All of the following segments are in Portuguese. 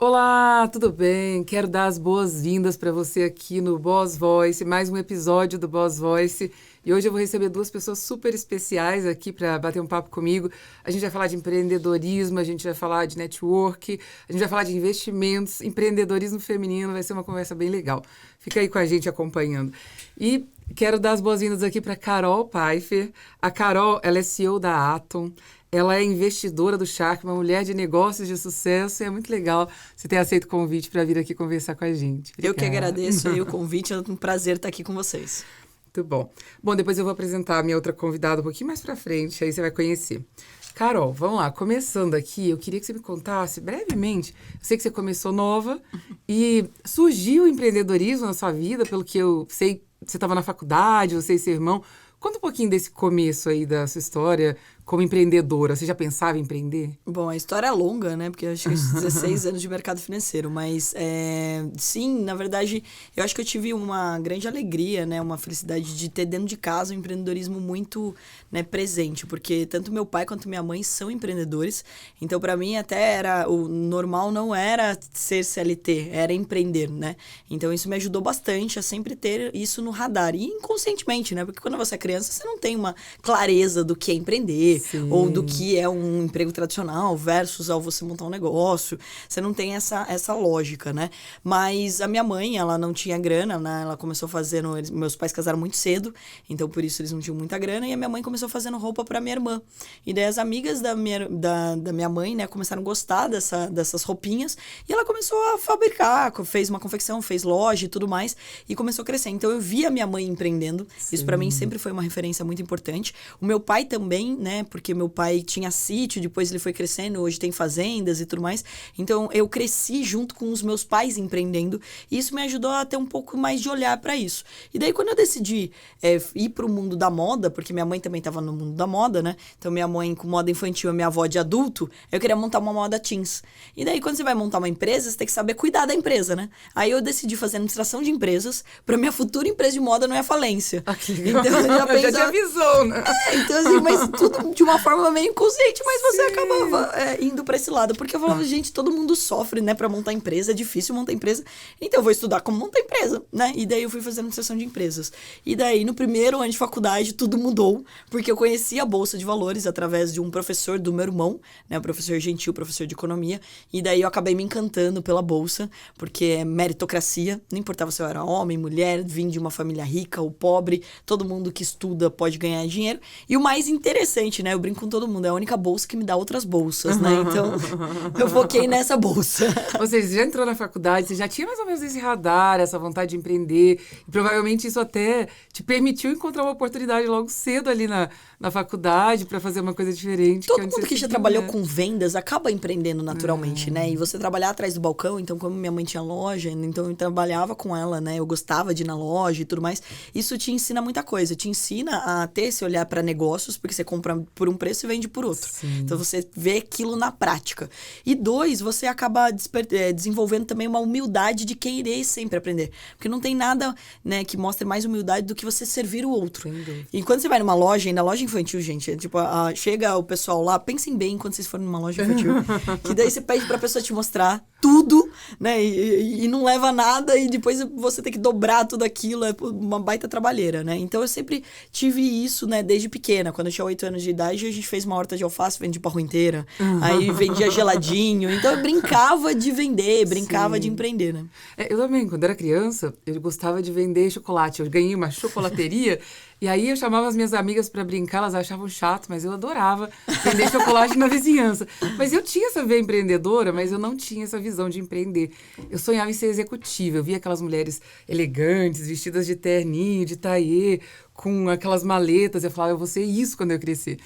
Olá, tudo bem? Quero dar as boas-vindas para você aqui no Boss Voice, mais um episódio do Boss Voice. E hoje eu vou receber duas pessoas super especiais aqui para bater um papo comigo. A gente vai falar de empreendedorismo, a gente vai falar de network, a gente vai falar de investimentos, empreendedorismo feminino, vai ser uma conversa bem legal. Fica aí com a gente acompanhando. E quero dar as boas-vindas aqui para Carol Pfeiffer. A Carol, ela é CEO da Atom. Ela é investidora do Shark, uma mulher de negócios de sucesso, e é muito legal você ter aceito o convite para vir aqui conversar com a gente. Obrigada. Eu que agradeço aí o convite, é um prazer estar aqui com vocês. Muito bom. Bom, depois eu vou apresentar a minha outra convidada um pouquinho mais para frente, aí você vai conhecer. Carol, vamos lá, começando aqui, eu queria que você me contasse brevemente, eu sei que você começou nova e surgiu o empreendedorismo na sua vida, pelo que eu sei, você estava na faculdade, você e seu irmão. Conta um pouquinho desse começo aí da sua história como empreendedora. Você já pensava em empreender? Bom, a história é longa, né? Porque eu acho que 16 anos de mercado financeiro. Mas, sim, na verdade, eu acho que eu tive uma grande alegria, né? Uma felicidade de ter dentro de casa um empreendedorismo muito, né, presente. Porque tanto meu pai quanto minha mãe são empreendedores. Então, para mim, até era o normal não era ser CLT, era empreender, né? Então, isso me ajudou bastante a sempre ter isso no radar. E inconscientemente, né? Porque quando você é criança, você não tem uma clareza do que é empreender. Sim. Ou do que é um emprego tradicional versus ao você montar um negócio. Você não tem essa lógica, né? Mas a minha mãe, ela não tinha grana, né? Ela começou fazendo... Meus pais casaram muito cedo, então por isso eles não tinham muita grana. E a minha mãe começou fazendo roupa pra minha irmã. E daí as amigas da minha mãe, né? Começaram a gostar dessas roupinhas. E ela começou a fabricar, fez uma confecção, fez loja e tudo mais. E começou a crescer. Então eu vi a minha mãe empreendendo. Sim. Isso pra mim sempre foi uma referência muito importante. O meu pai também, né? Porque meu pai tinha sítio, depois ele foi crescendo, hoje tem fazendas e tudo mais. Então, eu cresci junto com os meus pais empreendendo, e isso me ajudou a ter um pouco mais de olhar para isso. E daí, quando eu decidi ir para o mundo da moda, porque minha mãe também estava no mundo da moda, né? Então, minha mãe com moda infantil e minha avó de adulto, eu queria montar uma moda teens. E daí, quando você vai montar uma empresa, você tem que saber cuidar da empresa, né? Aí, eu decidi fazer administração de empresas para minha futura empresa de moda não ir à falência. Então, já te avisou, né? Então, assim, mas tudo de uma forma meio inconsciente, mas você acabava indo pra esse lado. Porque eu falava, gente, todo mundo sofre, né, pra montar empresa, é difícil montar empresa. Então eu vou estudar como montar empresa, né? E daí eu fui fazer administração de empresas. E daí, no primeiro ano de faculdade, tudo mudou, porque eu conheci a Bolsa de Valores através de um professor do meu irmão, né, o professor Gentil, professor de economia. E daí eu acabei me encantando pela Bolsa, porque é meritocracia, não importava se eu era homem, mulher, vim de uma família rica ou pobre, todo mundo que estuda pode ganhar dinheiro. E o mais interessante, né, eu brinco com todo mundo, é a única bolsa que me dá outras bolsas, né? Então, eu foquei nessa bolsa. Ou seja, você já entrou na faculdade, você já tinha mais ou menos esse radar, essa vontade de empreender, e provavelmente isso até te permitiu encontrar uma oportunidade logo cedo ali na faculdade para fazer uma coisa diferente. Todo mundo que já trabalhou com vendas acaba empreendendo naturalmente, né? E você trabalhar atrás do balcão, então como minha mãe tinha loja, então eu trabalhava com ela, né? Eu gostava de ir na loja e tudo mais. Isso te ensina muita coisa, te ensina a ter esse olhar para negócios, porque você compra por um preço e vende por outro. Sim. Então você vê aquilo na prática. E dois, você acaba desenvolvendo também uma humildade de querer sempre aprender. Porque não tem nada, né, que mostre mais humildade do que você servir o outro. E quando você vai numa loja, ainda loja infantil, gente, tipo, chega o pessoal lá, pensem bem quando vocês forem numa loja infantil, que daí você pede pra pessoa te mostrar tudo, né, e não leva nada, e depois você tem que dobrar tudo aquilo, é uma baita trabalheira, né. Então eu sempre tive isso, né, desde pequena. Quando eu tinha 8 anos de idade, a gente fez uma horta de alface, vendi pra rua inteira, aí vendia geladinho, então eu brincava de vender, brincava de empreender, né. Eu também, quando era criança, eu gostava de vender chocolate. Eu ganhei uma chocolateria e aí eu chamava as minhas amigas para brincar, elas achavam chato, mas eu adorava vender chocolate na vizinhança. Mas eu tinha essa veia empreendedora, mas eu não tinha essa visão de empreender. Eu sonhava em ser executiva, eu via aquelas mulheres elegantes, vestidas de terninho, de taillé, com aquelas maletas, eu falava, eu vou ser isso quando eu crescer.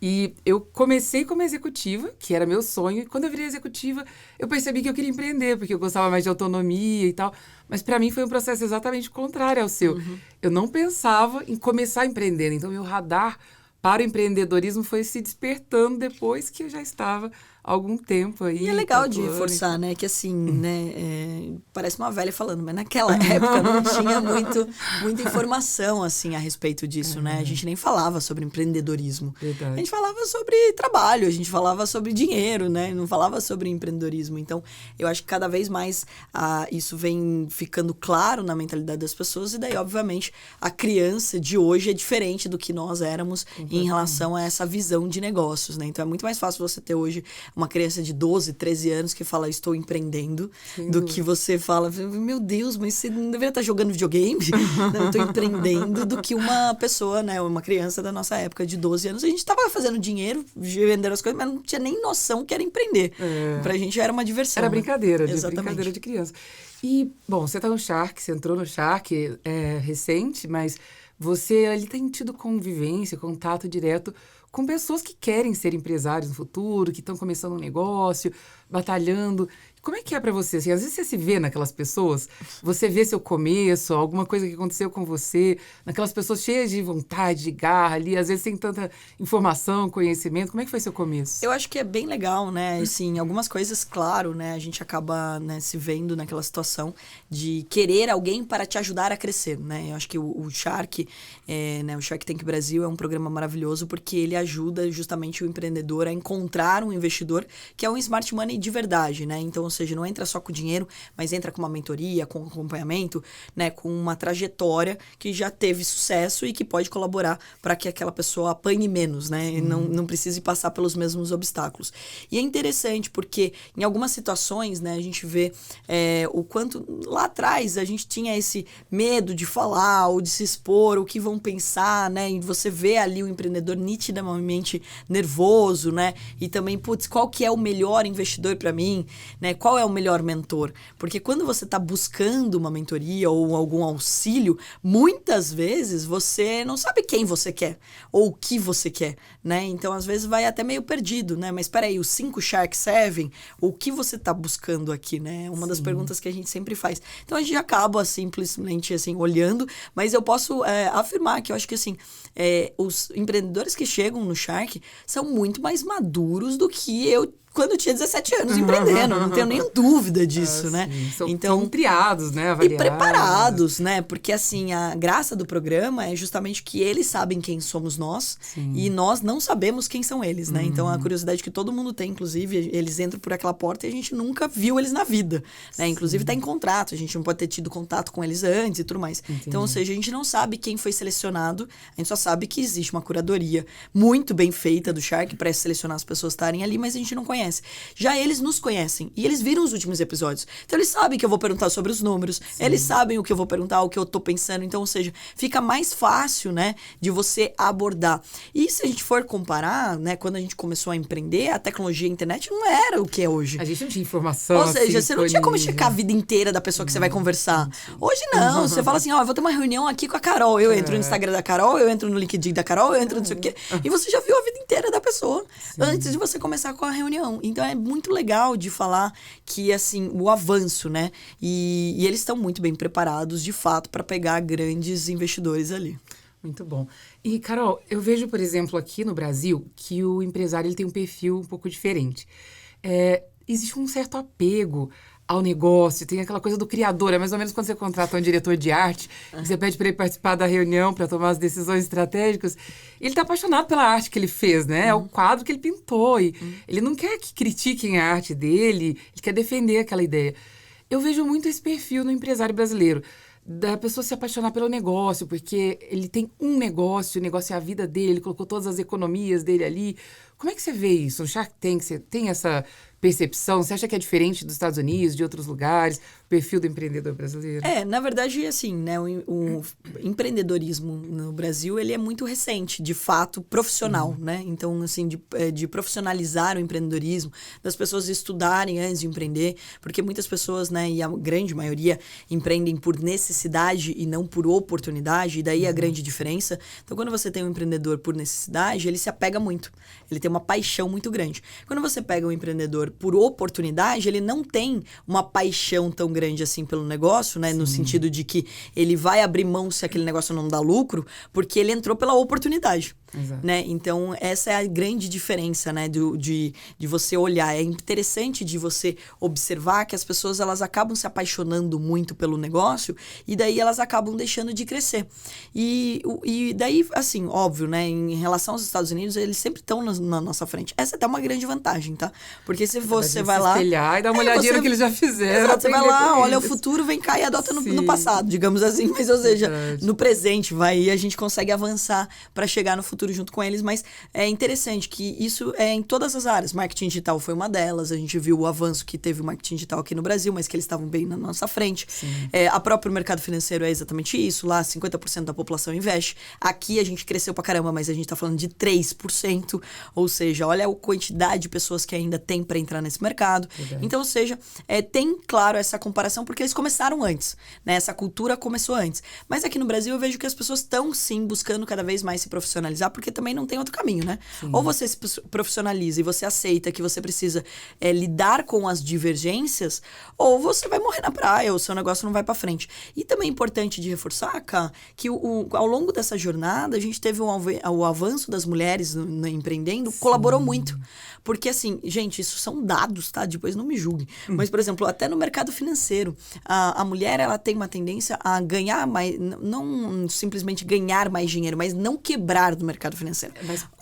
E eu comecei como executiva, que era meu sonho, e quando eu virei executiva, eu percebi que eu queria empreender, porque eu gostava mais de autonomia e tal, mas para mim foi um processo exatamente contrário ao seu. Eu não pensava em começar a empreender, então meu radar para o empreendedorismo foi se despertando depois que eu já estava algum tempo aí. E é legal de tatuando. reforçar, né? Que assim, né? Parece uma velha falando, mas naquela época não tinha muita informação, assim, a respeito disso, né? A gente nem falava sobre empreendedorismo. Verdade. A gente falava sobre trabalho, a gente falava sobre dinheiro, né? Não falava sobre empreendedorismo. Então, eu acho que cada vez mais isso vem ficando claro na mentalidade das pessoas. E daí, obviamente, a criança de hoje é diferente do que nós éramos em relação a essa visão de negócios, né? Então, é muito mais fácil você ter hoje uma criança de 12, 13 anos que fala, estou empreendendo, do que você fala, meu Deus, mas você não deveria estar jogando videogame? Não, estou empreendendo, do que uma pessoa, né? Uma criança da nossa época de 12 anos. A gente estava fazendo dinheiro, vendendo as coisas, mas não tinha nem noção que era empreender. Pra gente era uma diversão. Era brincadeira, né? brincadeira de criança. E, bom, você tá no Shark, você entrou no Shark recente, mas você ali tem tido convivência, contato direto com pessoas que querem ser empresários no futuro, que estão começando um negócio, batalhando. Como é que é pra você? Assim, às vezes você se vê naquelas pessoas, você vê seu começo, alguma coisa que aconteceu com você, naquelas pessoas cheias de vontade, de garra ali, às vezes sem tanta informação, conhecimento. Como é que foi seu começo? Eu acho que é bem legal, né? Assim, algumas coisas, claro, né? A gente acaba, né, se vendo naquela situação de querer alguém para te ajudar a crescer, né? Eu acho que o Shark, né, o Shark Tank Brasil é um programa maravilhoso porque ele ajuda justamente o empreendedor a encontrar um investidor que é um smart money de verdade, né? Então, ou seja, não entra só com dinheiro, mas entra com uma mentoria, com acompanhamento, né, com uma trajetória que já teve sucesso e que pode colaborar para que aquela pessoa apanhe menos, né? E não precise passar pelos mesmos obstáculos. E é interessante porque em algumas situações, né, a gente vê o quanto lá atrás a gente tinha esse medo de falar ou de se expor, o que vão pensar, né? E você vê ali o empreendedor nitidamente nervoso, né? E também, putz, qual que é o melhor investidor para mim, né? Qual é o melhor mentor? Porque quando você está buscando uma mentoria ou algum auxílio, muitas vezes você não sabe quem você quer ou o que você quer, né? Então, às vezes, vai até meio perdido, né? Mas espera aí, os 5 Sharks servem? O que você está buscando aqui, né? Uma das perguntas que a gente sempre faz. Então, a gente acaba simplesmente, assim, olhando, mas eu posso afirmar que eu acho que, assim, os empreendedores que chegam no Shark são muito mais maduros do que eu quando eu tinha 17 anos empreendendo, não tenho nenhuma dúvida disso, né? São triados, né? Avaliados. E preparados, né? Porque, assim, a graça do programa é justamente que eles sabem quem somos nós e nós não sabemos quem são eles, né? Então, a curiosidade que todo mundo tem, inclusive, eles entram por aquela porta e a gente nunca viu eles na vida, né? Inclusive, tá em contrato, a gente não pode ter tido contato com eles antes e tudo mais. Entendi. Então, ou seja, a gente não sabe quem foi selecionado, a gente só sabe que existe uma curadoria muito bem feita do Shark para selecionar as pessoas estarem ali, mas a gente não conhece. Já eles nos conhecem e eles viram os últimos episódios. Então eles sabem que eu vou perguntar sobre os números, eles sabem o que eu vou perguntar, o que eu tô pensando. Então, ou seja, fica mais fácil, né, de você abordar. E se a gente for comparar, né, quando a gente começou a empreender, a tecnologia, a internet não era o que é hoje. A gente não tinha informação. Ou seja, você não tinha como checar a vida inteira da pessoa que você vai conversar. Hoje não, você fala assim, eu vou ter uma reunião aqui com a Carol. Eu entro no Instagram da Carol, eu entro no LinkedIn da Carol, eu entro no sei o quê. E você já viu a vida inteira da pessoa antes de você começar com a reunião. Então, é muito legal de falar que, assim, o avanço, né? E eles estão muito bem preparados, de fato, para pegar grandes investidores ali. Muito bom. E, Carol, eu vejo, por exemplo, aqui no Brasil, que o empresário ele tem um perfil um pouco diferente. Existe um certo apego ao negócio, tem aquela coisa do criador. É mais ou menos quando você contrata um diretor de arte, você pede para ele participar da reunião para tomar as decisões estratégicas. Ele está apaixonado pela arte que ele fez, né? É o quadro que ele pintou. E ele não quer que critiquem a arte dele, ele quer defender aquela ideia. Eu vejo muito esse perfil no empresário brasileiro, da pessoa se apaixonar pelo negócio, porque ele tem um negócio, o negócio é a vida dele, ele colocou todas as economias dele ali. Como é que você vê isso? O Shark Tank, você tem essa percepção? Você acha que é diferente dos Estados Unidos, de outros lugares, o perfil do empreendedor brasileiro? Na verdade, assim, né, o empreendedorismo no Brasil, ele é muito recente, de fato, profissional, né? Então, assim, de profissionalizar o empreendedorismo, das pessoas estudarem antes de empreender, porque muitas pessoas, né, e a grande maioria, empreendem por necessidade e não por oportunidade, e daí a grande diferença. Então, quando você tem um empreendedor por necessidade, ele se apega muito, ele tem uma paixão muito grande. Quando você pega um empreendedor por oportunidade, ele não tem uma paixão tão grande assim pelo negócio, né? No sentido de que ele vai abrir mão se aquele negócio não dá lucro, porque ele entrou pela oportunidade. Exato. né? Então, essa é a grande diferença, né? De você olhar. É interessante de você observar que as pessoas, elas acabam se apaixonando muito pelo negócio e daí elas acabam deixando de crescer. E daí, assim, óbvio, né? Em relação aos Estados Unidos, eles sempre estão na nossa frente. Essa é até uma grande vantagem, tá? Porque se você vai lá... espelhar e dar uma olhadinha no que eles já fizeram. Exato, você vai lá, olha o eles. futuro, vem cá e adota no Sim. passado, digamos assim. Mas, ou seja, Verdade. no presente, e a gente consegue avançar para chegar no futuro junto com eles. Mas é interessante que isso é em todas as áreas. Marketing digital foi uma delas. A gente viu o avanço que teve o marketing digital aqui no Brasil, mas que eles estavam bem na nossa frente. A próprio mercado financeiro é exatamente isso. Lá, 50% da população investe. Aqui a gente cresceu pra caramba, mas a gente tá falando de 3%. Ou seja, olha a quantidade de pessoas que ainda tem para entrar nesse mercado. Verdade. Então, ou seja, tem, claro, essa comparação, porque eles começaram antes, né? Essa cultura começou antes. Mas aqui no Brasil eu vejo que as pessoas estão, sim, buscando cada vez mais se profissionalizar, porque também não tem outro caminho, né? Sim. Ou você se profissionaliza e você aceita que você precisa lidar com as divergências, ou você vai morrer na praia, ou o seu negócio não vai para frente. E também é importante de reforçar, Ká, que ao longo dessa jornada, a gente teve o avanço das mulheres no empreendendo, colaborou muito. Porque, assim, gente, isso são dados, tá? Depois não me julguem. Mas, por exemplo, até no mercado financeiro, a mulher, ela tem uma tendência a ganhar mais, não simplesmente ganhar mais dinheiro, mas não quebrar do mercado financeiro.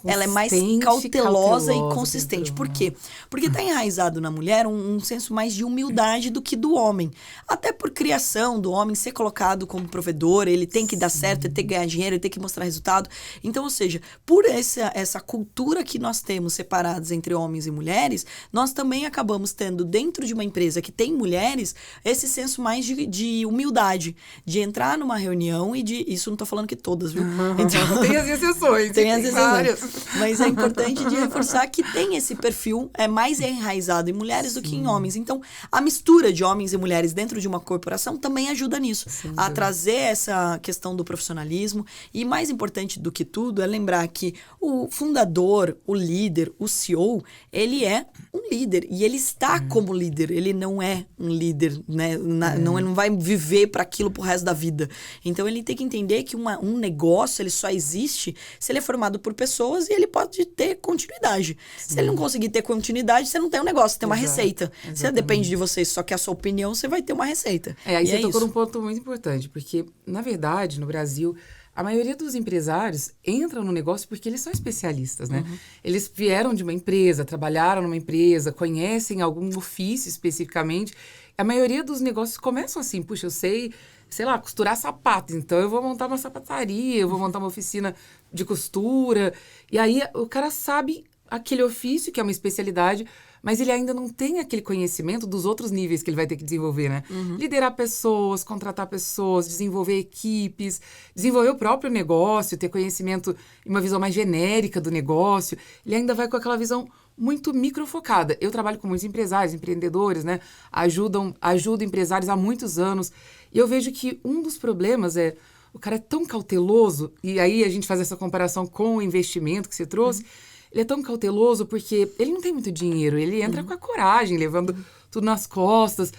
Ela é mais cautelosa e consistente. Por quê? Porque está enraizado na mulher um senso mais de humildade do que do homem. Até por criação do homem ser colocado como provedor, ele tem que dar certo, ele tem que ganhar dinheiro, ele tem que mostrar resultado. Então, ou seja, por essa cultura que nós temos separadas entre homens e mulheres, nós também acabamos tendo dentro de uma empresa que tem mulheres, esse senso mais de humildade, de entrar numa reunião e de... Isso não tô falando que todas, viu? Então, tem as exceções. Tem as várias. exceções. Mas é importante de reforçar que tem esse perfil mais enraizado em mulheres do que em homens. Então, a mistura de homens e mulheres dentro de uma corporação também ajuda nisso. A trazer essa questão do profissionalismo. E mais importante do que tudo é lembrar que o fundador, o líder, o CEO, ele é um líder. E ele está como líder. Ele não é um líder, né? Ele não vai viver para aquilo pro resto da vida. Então, ele tem que entender que um negócio, ele só existe se ele é formado por pessoas e ele pode ter continuidade. Se ele não conseguir ter continuidade, você não tem um negócio, você tem uma receita. Se depende de você, só que a sua opinião, você vai ter uma receita. Aí você tocou num ponto muito importante, porque, na verdade, no Brasil, a maioria dos empresários entram no negócio porque eles são especialistas, né? Eles vieram de uma empresa, trabalharam numa empresa, conhecem algum ofício especificamente. A maioria dos negócios começam assim, puxa, eu sei lá, costurar sapatos, então eu vou montar uma sapataria, eu vou montar uma oficina de costura. E aí o cara sabe aquele ofício, que é uma especialidade, mas ele ainda não tem aquele conhecimento dos outros níveis que ele vai ter que desenvolver, né? Liderar pessoas, contratar pessoas, desenvolver equipes, desenvolver o próprio negócio, ter conhecimento e uma visão mais genérica do negócio. Ele ainda vai com aquela visão muito microfocada. Eu trabalho com muitos empresários, empreendedores, né? Ajudo empresários há muitos anos. E eu vejo que um dos problemas é o cara é tão cauteloso, e aí a gente faz essa comparação com o investimento que você trouxe. Ele é tão cauteloso porque ele não tem muito dinheiro, ele entra com a coragem, levando tudo nas costas.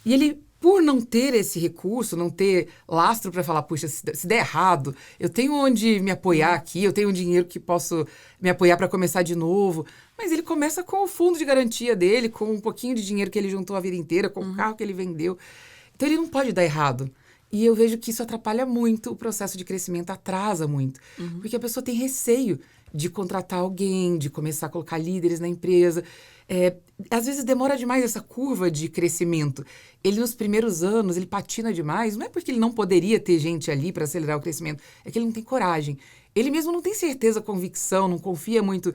E ele, por não ter esse recurso, não ter lastro para falar, puxa, se der errado, eu tenho onde me apoiar aqui, eu tenho um dinheiro que posso me apoiar para começar de novo. Mas ele começa com o fundo de garantia dele, com um pouquinho de dinheiro que ele juntou a vida inteira, com o carro que ele vendeu. Então ele não pode dar errado. E eu vejo que isso atrapalha muito o processo de crescimento, atrasa muito. Porque a pessoa tem receio de contratar alguém, de começar a colocar líderes na empresa. Às vezes demora demais essa curva de crescimento. Ele, nos primeiros anos, ele patina demais. Não é porque ele não poderia ter gente ali para acelerar o crescimento, é que ele não tem coragem. Ele mesmo não tem certeza, convicção, não confia muito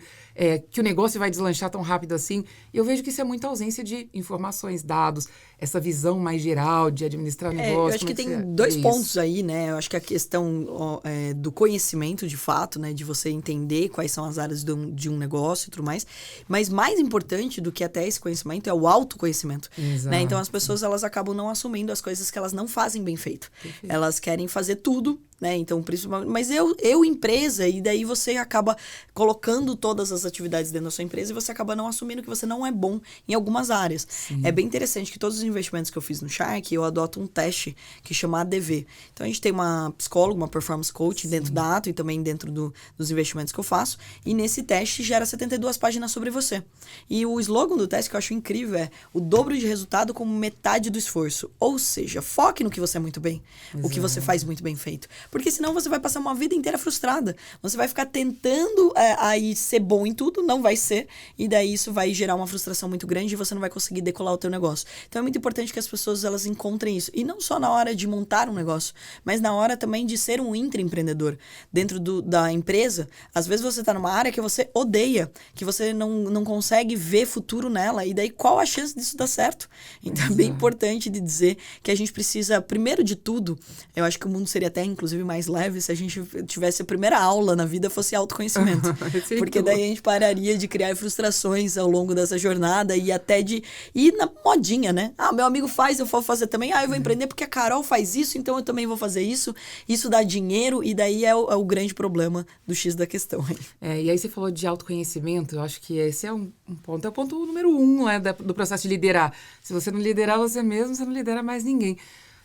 que o negócio vai deslanchar tão rápido assim. E eu vejo que isso é muita ausência de informações, dados, essa visão mais geral de administrar o negócio. Eu acho que tem dois pontos aí, né? Eu acho que a questão do conhecimento, de fato, né? De você entender quais são as áreas de um negócio e tudo mais. Mas mais importante do que até esse conhecimento é o autoconhecimento. Né? Então, as pessoas, elas acabam não assumindo as coisas que elas não fazem bem feito. Perfeito. Elas querem fazer tudo né? Então, principalmente... Mas eu empresa, e daí você acaba colocando todas as atividades dentro da sua empresa e você acaba não assumindo que você não é bom em algumas áreas. Sim. É bem interessante que todos os investimentos que eu fiz no Shark, eu adoto um teste que chama ADV. Então, a gente tem uma psicóloga, uma performance coach dentro da Ato e também dentro dos investimentos que eu faço. E nesse teste gera 72 páginas sobre você. E o slogan do teste que eu acho incrível é o dobro de resultado como metade do esforço. Ou seja, foque no que você é muito bem. O que você faz muito bem feito. Porque senão você vai passar uma vida inteira frustrada. Você vai ficar tentando aí ser bom em tudo, não vai ser. E daí isso vai gerar uma frustração muito grande e você não vai conseguir decolar o teu negócio. Então é muito importante que as pessoas elas encontrem isso. E não só na hora de montar um negócio, mas na hora também de ser um intraempreendedor. Dentro da empresa, às vezes você está numa área que você odeia, que você não consegue ver futuro nela. E daí qual a chance disso dar certo? Então é bem importante de dizer que a gente precisa, primeiro de tudo, eu acho que o mundo seria até inclusive mais leve se a gente tivesse a primeira aula na vida fosse autoconhecimento. Porque daí a gente pararia de criar frustrações ao longo dessa jornada e até de ir na modinha, né? Ah, meu amigo faz, eu vou fazer também. Ah, eu vou empreender porque a Carol faz isso, então eu também vou fazer isso. Isso dá dinheiro e daí é o grande problema do X da questão. E aí você falou de autoconhecimento, eu acho que esse é um ponto, é o ponto número 1, né, do processo de liderar. Se você não liderar você mesmo, você não lidera mais ninguém.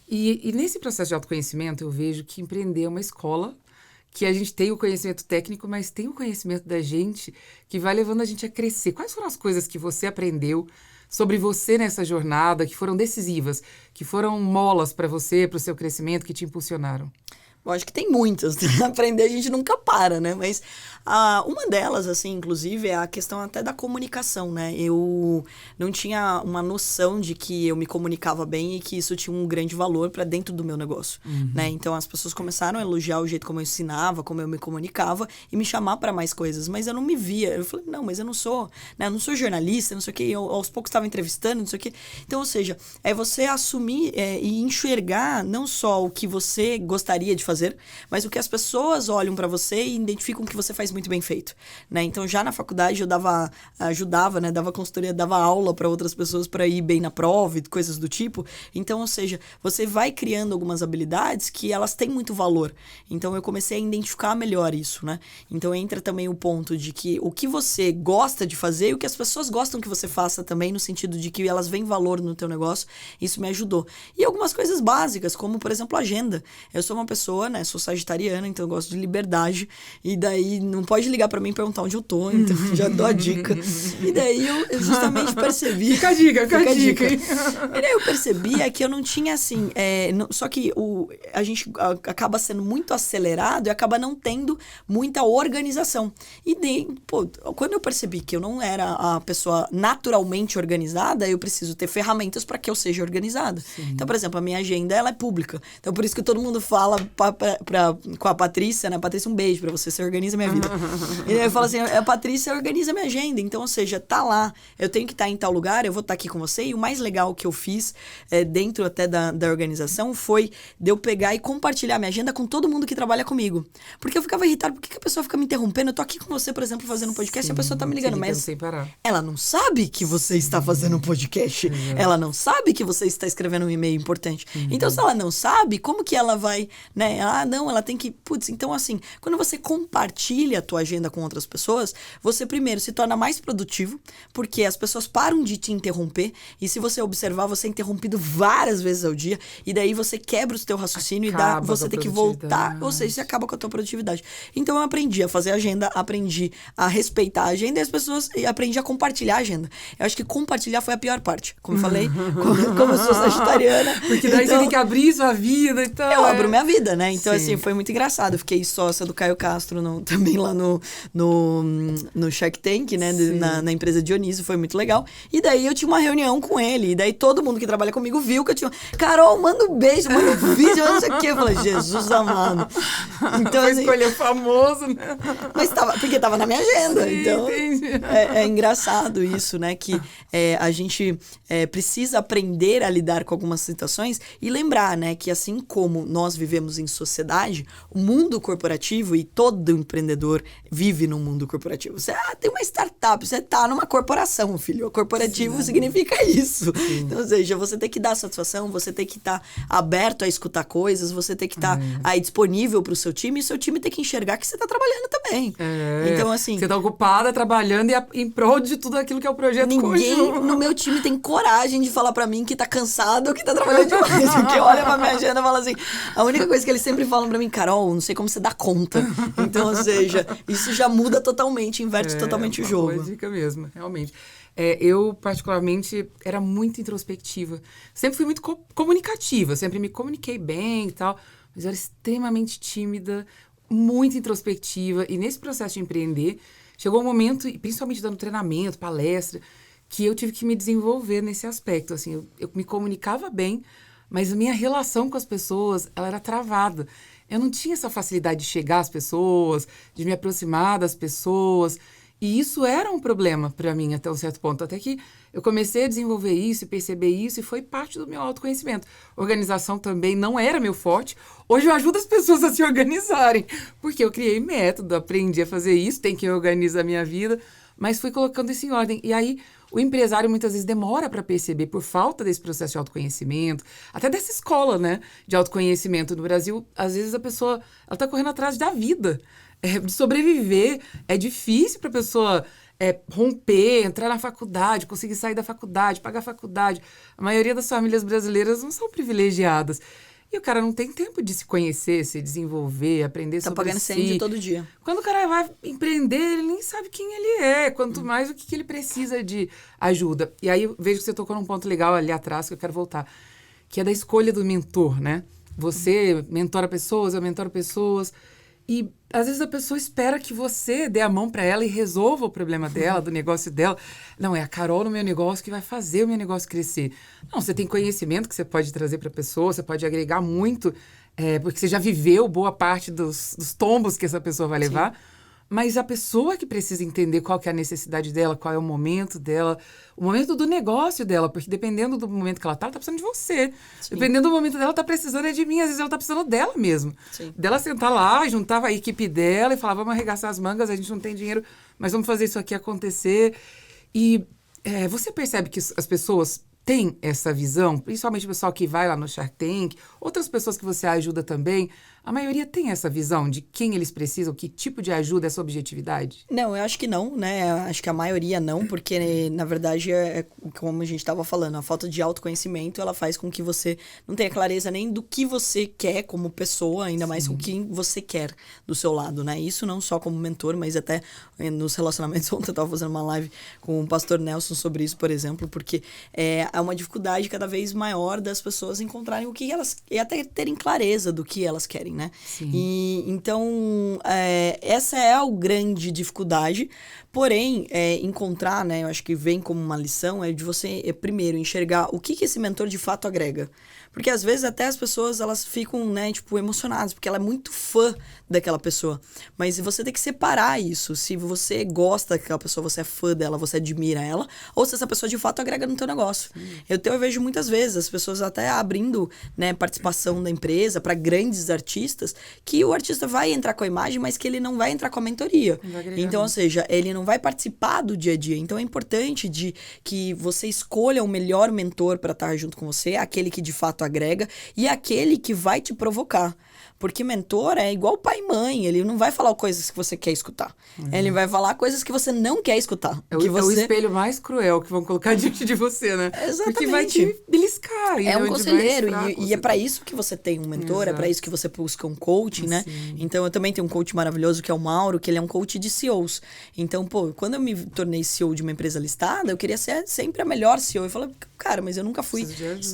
E nesse processo de autoconhecimento, eu vejo que empreender é uma escola, que a gente tem o conhecimento técnico, mas tem o conhecimento da gente que vai levando a gente a crescer. Quais foram as coisas que você aprendeu sobre você nessa jornada, que foram decisivas, que foram molas para você, para o seu crescimento, que te impulsionaram? Eu acho que tem muitas. Aprender a gente nunca para, né? Mas uma delas, assim, inclusive, é a questão até da comunicação, né? Eu não tinha uma noção de que eu me comunicava bem e que isso tinha um grande valor para dentro do meu negócio, né? Então, as pessoas começaram a elogiar o jeito como eu ensinava, como eu me comunicava e me chamar para mais coisas. Mas eu não me via. Eu falei, não, mas eu não sou, né? Eu não sou jornalista, não sei o quê. Eu, aos poucos, estava entrevistando, não sei o quê. Então, ou seja, é você assumir e enxergar não só o que você gostaria de fazer, mas o que as pessoas olham para você e identificam que você faz muito bem feito, né? Então, já na faculdade, eu ajudava, né? Dava consultoria, dava aula para outras pessoas para ir bem na prova e coisas do tipo. Então, ou seja, você vai criando algumas habilidades que elas têm muito valor. Então, eu comecei a identificar melhor isso, né? Então, entra também o ponto de que o que você gosta de fazer e o que as pessoas gostam que você faça também, no sentido de que elas veem valor no teu negócio, isso me ajudou. E algumas coisas básicas, como, por exemplo, agenda. Eu sou uma pessoa, né? Sou sagitariana, então eu gosto de liberdade. E daí não pode ligar pra mim e perguntar onde eu tô, então já dou a dica. E daí eu justamente percebi... Fica a dica. E daí eu percebi que eu não tinha assim... só que a gente acaba sendo muito acelerado e acaba não tendo muita organização. E daí, quando eu percebi que eu não era a pessoa naturalmente organizada, eu preciso ter ferramentas para que eu seja organizada. Sim. Então, por exemplo, a minha agenda ela é pública. Então, por isso que todo mundo fala com a Patrícia, né? Patrícia, um beijo pra você organiza minha vida. E eu falo assim, a Patrícia organiza minha agenda. Então, ou seja, tá lá. Eu tenho que estar em tal lugar, eu vou estar aqui com você. E o mais legal que eu fiz dentro até da organização foi de eu pegar e compartilhar minha agenda com todo mundo que trabalha comigo. Porque eu ficava irritado. Por que a pessoa fica me interrompendo? Eu tô aqui com você, por exemplo, fazendo um podcast. Sim, e a pessoa tá me ligando. Mas sem parar. Ela não sabe que você está fazendo um podcast. Ela não sabe que você está escrevendo um e-mail importante. Então, se ela não sabe, como que ela vai, né? Não, ela tem que... Putz, então assim, quando você compartilha a tua agenda com outras pessoas, você primeiro se torna mais produtivo, porque as pessoas param de te interromper, e se você observar, você é interrompido várias vezes ao dia, e daí você quebra o teu raciocínio você tem que voltar, ou seja, você acaba com a tua produtividade. Então eu aprendi a fazer agenda, aprendi a respeitar a agenda, e aprendi a compartilhar a agenda. Eu acho que compartilhar foi a pior parte, como eu falei, como eu sou sagitariana. Porque daí você tem que abrir sua vida e tal. Eu abro minha vida, né? Então, Sim. assim, foi muito engraçado. Eu fiquei sócia do Caio Castro também lá no Shark Tank, né? Na empresa Dionísio, foi muito legal. E daí eu tinha uma reunião com ele. E daí todo mundo que trabalha comigo viu que eu tinha... Carol, manda um beijo, manda um vídeo, não sei o quê. Eu falei, Jesus amado. Então, foi assim, escolher famoso, né? Mas porque tava na minha agenda. Sim, então, entendi. é engraçado isso, né? Que a gente precisa aprender a lidar com algumas situações e lembrar, né? Que assim como nós vivemos em sociedade, o mundo corporativo, e todo empreendedor vive no mundo corporativo. Você tem uma startup, você tá numa corporação, filho. Corporativo significa isso. Sim. Então, ou seja, você tem que dar satisfação, você tem que estar aberto a escutar coisas, você tem que estar aí disponível pro seu time, e seu time tem que enxergar que você tá trabalhando também. Então, assim... Você tá ocupada, trabalhando e em prol de tudo aquilo que é o projeto Ninguém no meu time tem coragem de falar pra mim que tá cansado ou que tá trabalhando demais. Porque olha pra minha agenda e fala assim... A única coisa que eles sempre falam pra mim, Carol, não sei como você dá conta. Então, ou seja, isso já muda totalmente, inverte totalmente o jogo. É uma dica mesmo, realmente. Eu, particularmente, era muito introspectiva. Sempre fui muito comunicativa, sempre me comuniquei bem e tal. Mas eu era extremamente tímida, muito introspectiva. E nesse processo de empreender, chegou um momento, principalmente dando treinamento, palestra, que eu tive que me desenvolver nesse aspecto. Assim, eu me comunicava bem, mas a minha relação com as pessoas, ela era travada. Eu não tinha essa facilidade de chegar às pessoas, de me aproximar das pessoas. E isso era um problema para mim até um certo ponto. Até que eu comecei a desenvolver isso e perceber isso, e foi parte do meu autoconhecimento. Organização também não era meu forte. Hoje eu ajudo as pessoas a se organizarem, porque eu criei método, aprendi a fazer isso, tem quem organiza a minha vida, mas fui colocando isso em ordem. E aí, o empresário muitas vezes demora para perceber, por falta desse processo de autoconhecimento, até dessa escola, né, de autoconhecimento. No Brasil, às vezes a pessoa está correndo atrás da vida, de sobreviver. É difícil para a pessoa romper, entrar na faculdade, conseguir sair da faculdade, pagar a faculdade. A maioria das famílias brasileiras não são privilegiadas. E o cara não tem tempo de se conhecer, se desenvolver, aprender sobre si. Tá pagando incêndio todo dia. Quando o cara vai empreender, ele nem sabe quem ele é. Quanto mais o que ele precisa de ajuda. E aí eu vejo que você tocou num ponto legal ali atrás, que eu quero voltar. Que é da escolha do mentor, né? Você mentora pessoas, eu mentoro pessoas. E às vezes a pessoa espera que você dê a mão para ela e resolva o problema dela, do negócio dela. Não, é a Carol no meu negócio que vai fazer o meu negócio crescer. Não, você tem conhecimento que você pode trazer para a pessoa, você pode agregar muito, porque você já viveu boa parte dos tombos que essa pessoa vai levar. Sim. Mas a pessoa que precisa entender qual que é a necessidade dela, qual é o momento dela, o momento do negócio dela, porque dependendo do momento que ela tá precisando de você. Sim. Dependendo do momento dela, tá precisando de mim. Às vezes ela tá precisando dela mesmo. Sim. Dela sentar lá, juntava a equipe dela e falar, vamos arregaçar as mangas, a gente não tem dinheiro, mas vamos fazer isso aqui acontecer. E você percebe que as pessoas têm essa visão, principalmente o pessoal que vai lá no Shark Tank, outras pessoas que você ajuda também, a maioria tem essa visão de quem eles precisam, que tipo de ajuda, essa objetividade? Não, eu acho que não, né? Acho que a maioria não, porque, na verdade, como a gente estava falando, a falta de autoconhecimento, ela faz com que você não tenha clareza nem do que você quer como pessoa, ainda mais com quem você quer do seu lado, né? Isso não só como mentor, mas até nos relacionamentos. Ontem eu estava fazendo uma live com o pastor Nelson sobre isso, por exemplo, porque é uma dificuldade cada vez maior das pessoas encontrarem o que elas... e até terem clareza do que elas querem, né? Sim. E então essa é a grande dificuldade, porém encontrar, né, eu acho que vem como uma lição, de você primeiro enxergar o que esse mentor de fato agrega, porque às vezes até as pessoas elas ficam, né, tipo, emocionadas, porque ela é muito fã daquela pessoa, mas você tem que separar isso, se você gosta daquela pessoa, você é fã dela, você admira ela, ou se essa pessoa de fato agrega no teu negócio. Eu vejo muitas vezes as pessoas até abrindo, né, participação da empresa para grandes artistas, que o artista vai entrar com a imagem, mas que ele não vai entrar com a mentoria. Então, ou seja, ele não vai participar do dia a dia. Então, é importante que você escolha o melhor mentor para estar junto com você, aquele que de fato agrega e aquele que vai te provocar. Porque mentor é igual pai e mãe, ele não vai falar coisas que você quer escutar. Ele vai falar coisas que você não quer escutar. É o espelho mais cruel que vão colocar diante de você, né? Exatamente. Porque vai te beliscar. É um conselheiro, e é para isso que você tem um mentor, é para isso que você busca um coach, né? Sim. Então, eu também tenho um coach maravilhoso, que é o Mauro, que ele é um coach de CEOs. Então, quando eu me tornei CEO de uma empresa listada, eu queria ser sempre a melhor CEO. Eu falei, cara, mas eu nunca fui,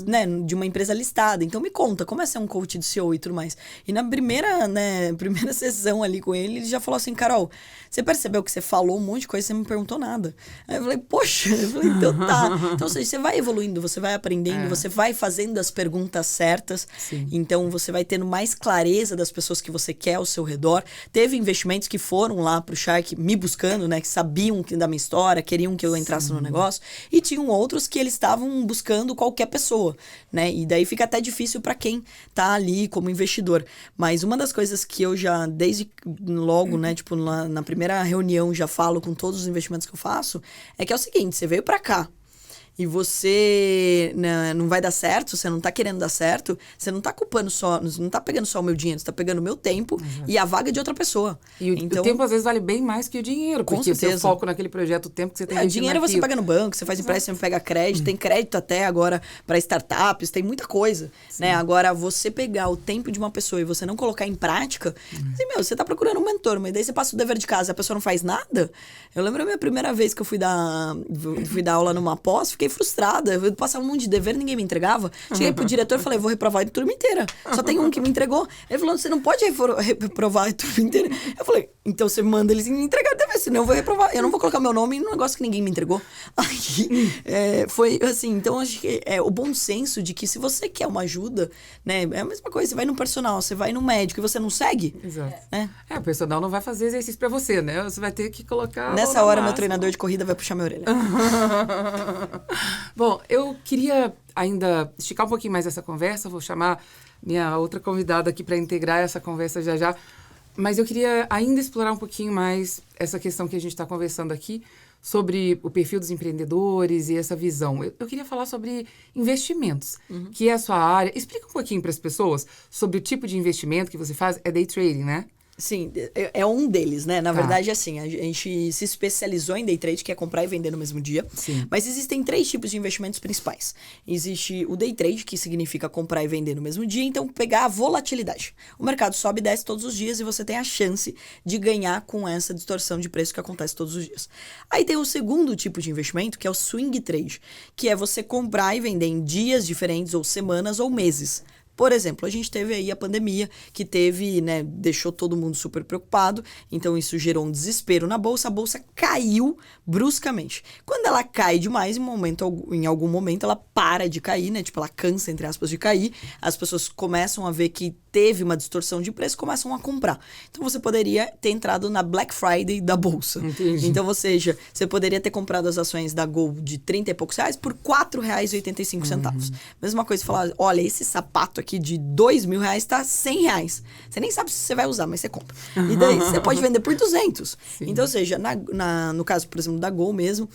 né, de uma empresa listada. Então, me conta, como é ser um coach de CEO e tudo mais? E na primeira sessão ali com ele já falou assim, Carol, você percebeu que você falou um monte de coisa e você não me perguntou nada? Aí eu falei, poxa, então tá. Então, ou seja, você vai evoluindo, você vai aprendendo, você vai fazendo as perguntas certas. Sim. Então, você vai tendo mais clareza clareza das pessoas que você quer ao seu redor. Teve investimentos que foram lá pro Shark me buscando, né? Que sabiam da minha história, queriam que eu entrasse no negócio. E tinham outros que eles estavam buscando qualquer pessoa, né? E daí fica até difícil para quem tá ali como investidor. Mas uma das coisas que eu já, desde logo, né? Tipo, na primeira reunião já falo com todos os investimentos que eu faço, é que é o seguinte, você veio para cá, e você não vai dar certo, você não tá querendo dar certo, você não tá culpando só, não tá pegando só o meu dinheiro, você tá pegando o meu tempo e a vaga de outra pessoa. E o tempo, às vezes, vale bem mais que o dinheiro, porque o seu foco naquele projeto, o tempo que você tem investido dinheiro você paga no banco, você faz empréstimo, pega crédito, tem crédito até agora para startups, tem muita coisa, né? Agora, você pegar o tempo de uma pessoa e você não colocar em prática, assim, você tá procurando um mentor, mas daí você passa o dever de casa e a pessoa não faz nada. Eu lembro a minha primeira vez que eu fui dar aula numa pós, fiquei frustrada. Eu passava um monte de dever, ninguém me entregava. Cheguei pro diretor e falei, vou reprovar a turma inteira. Só tem um que me entregou. Ele falou, você não pode reprovar a turma inteira. Eu falei, então você manda eles me entregar o dever, senão eu vou reprovar. Eu não vou colocar meu nome em um negócio que ninguém me entregou. Aí, foi assim, então acho que é o bom senso de que se você quer uma ajuda, né, é a mesma coisa, você vai no personal, você vai no médico e você não segue. Exato. O personal não vai fazer exercício pra você, né? Você vai ter que colocar... Nessa hora, meu treinador de corrida vai puxar minha orelha. Bom, eu queria ainda esticar um pouquinho mais essa conversa, vou chamar minha outra convidada aqui para integrar essa conversa já já, mas eu queria ainda explorar um pouquinho mais essa questão que a gente está conversando aqui sobre o perfil dos empreendedores e essa visão. Eu queria falar sobre investimentos, que é a sua área. Explica um pouquinho para as pessoas sobre o tipo de investimento que você faz. É day trading, né? Sim, é um deles, né? Na verdade, assim, a gente se especializou em day trade, que é comprar e vender no mesmo dia. Sim. Mas existem 3 tipos de investimentos principais. Existe o day trade, que significa comprar e vender no mesmo dia, então pegar a volatilidade. O mercado sobe e desce todos os dias e você tem a chance de ganhar com essa distorção de preço que acontece todos os dias. Aí tem o segundo tipo de investimento, que é o swing trade, que é você comprar e vender em dias diferentes, ou semanas, ou meses. Por exemplo, a gente teve aí a pandemia, que teve, né, deixou todo mundo super preocupado, então isso gerou um desespero na bolsa, a bolsa caiu bruscamente. Quando ela cai demais, em algum momento ela para de cair, né, tipo, ela cansa, entre aspas, de cair, as pessoas começam a ver que teve uma distorção de preço, começam a comprar. Então você poderia ter entrado na Black Friday da bolsa. Entendi. Então, ou seja, você poderia ter comprado as ações da Gol de 30 e poucos reais por R$4,85. Mesma coisa, falar, olha, esse sapato aqui de R$2.000 tá R$100. Você nem sabe se você vai usar, mas você compra. E daí você pode vender por 200. Sim. Então, ou seja, no caso, por exemplo, da Gol mesmo,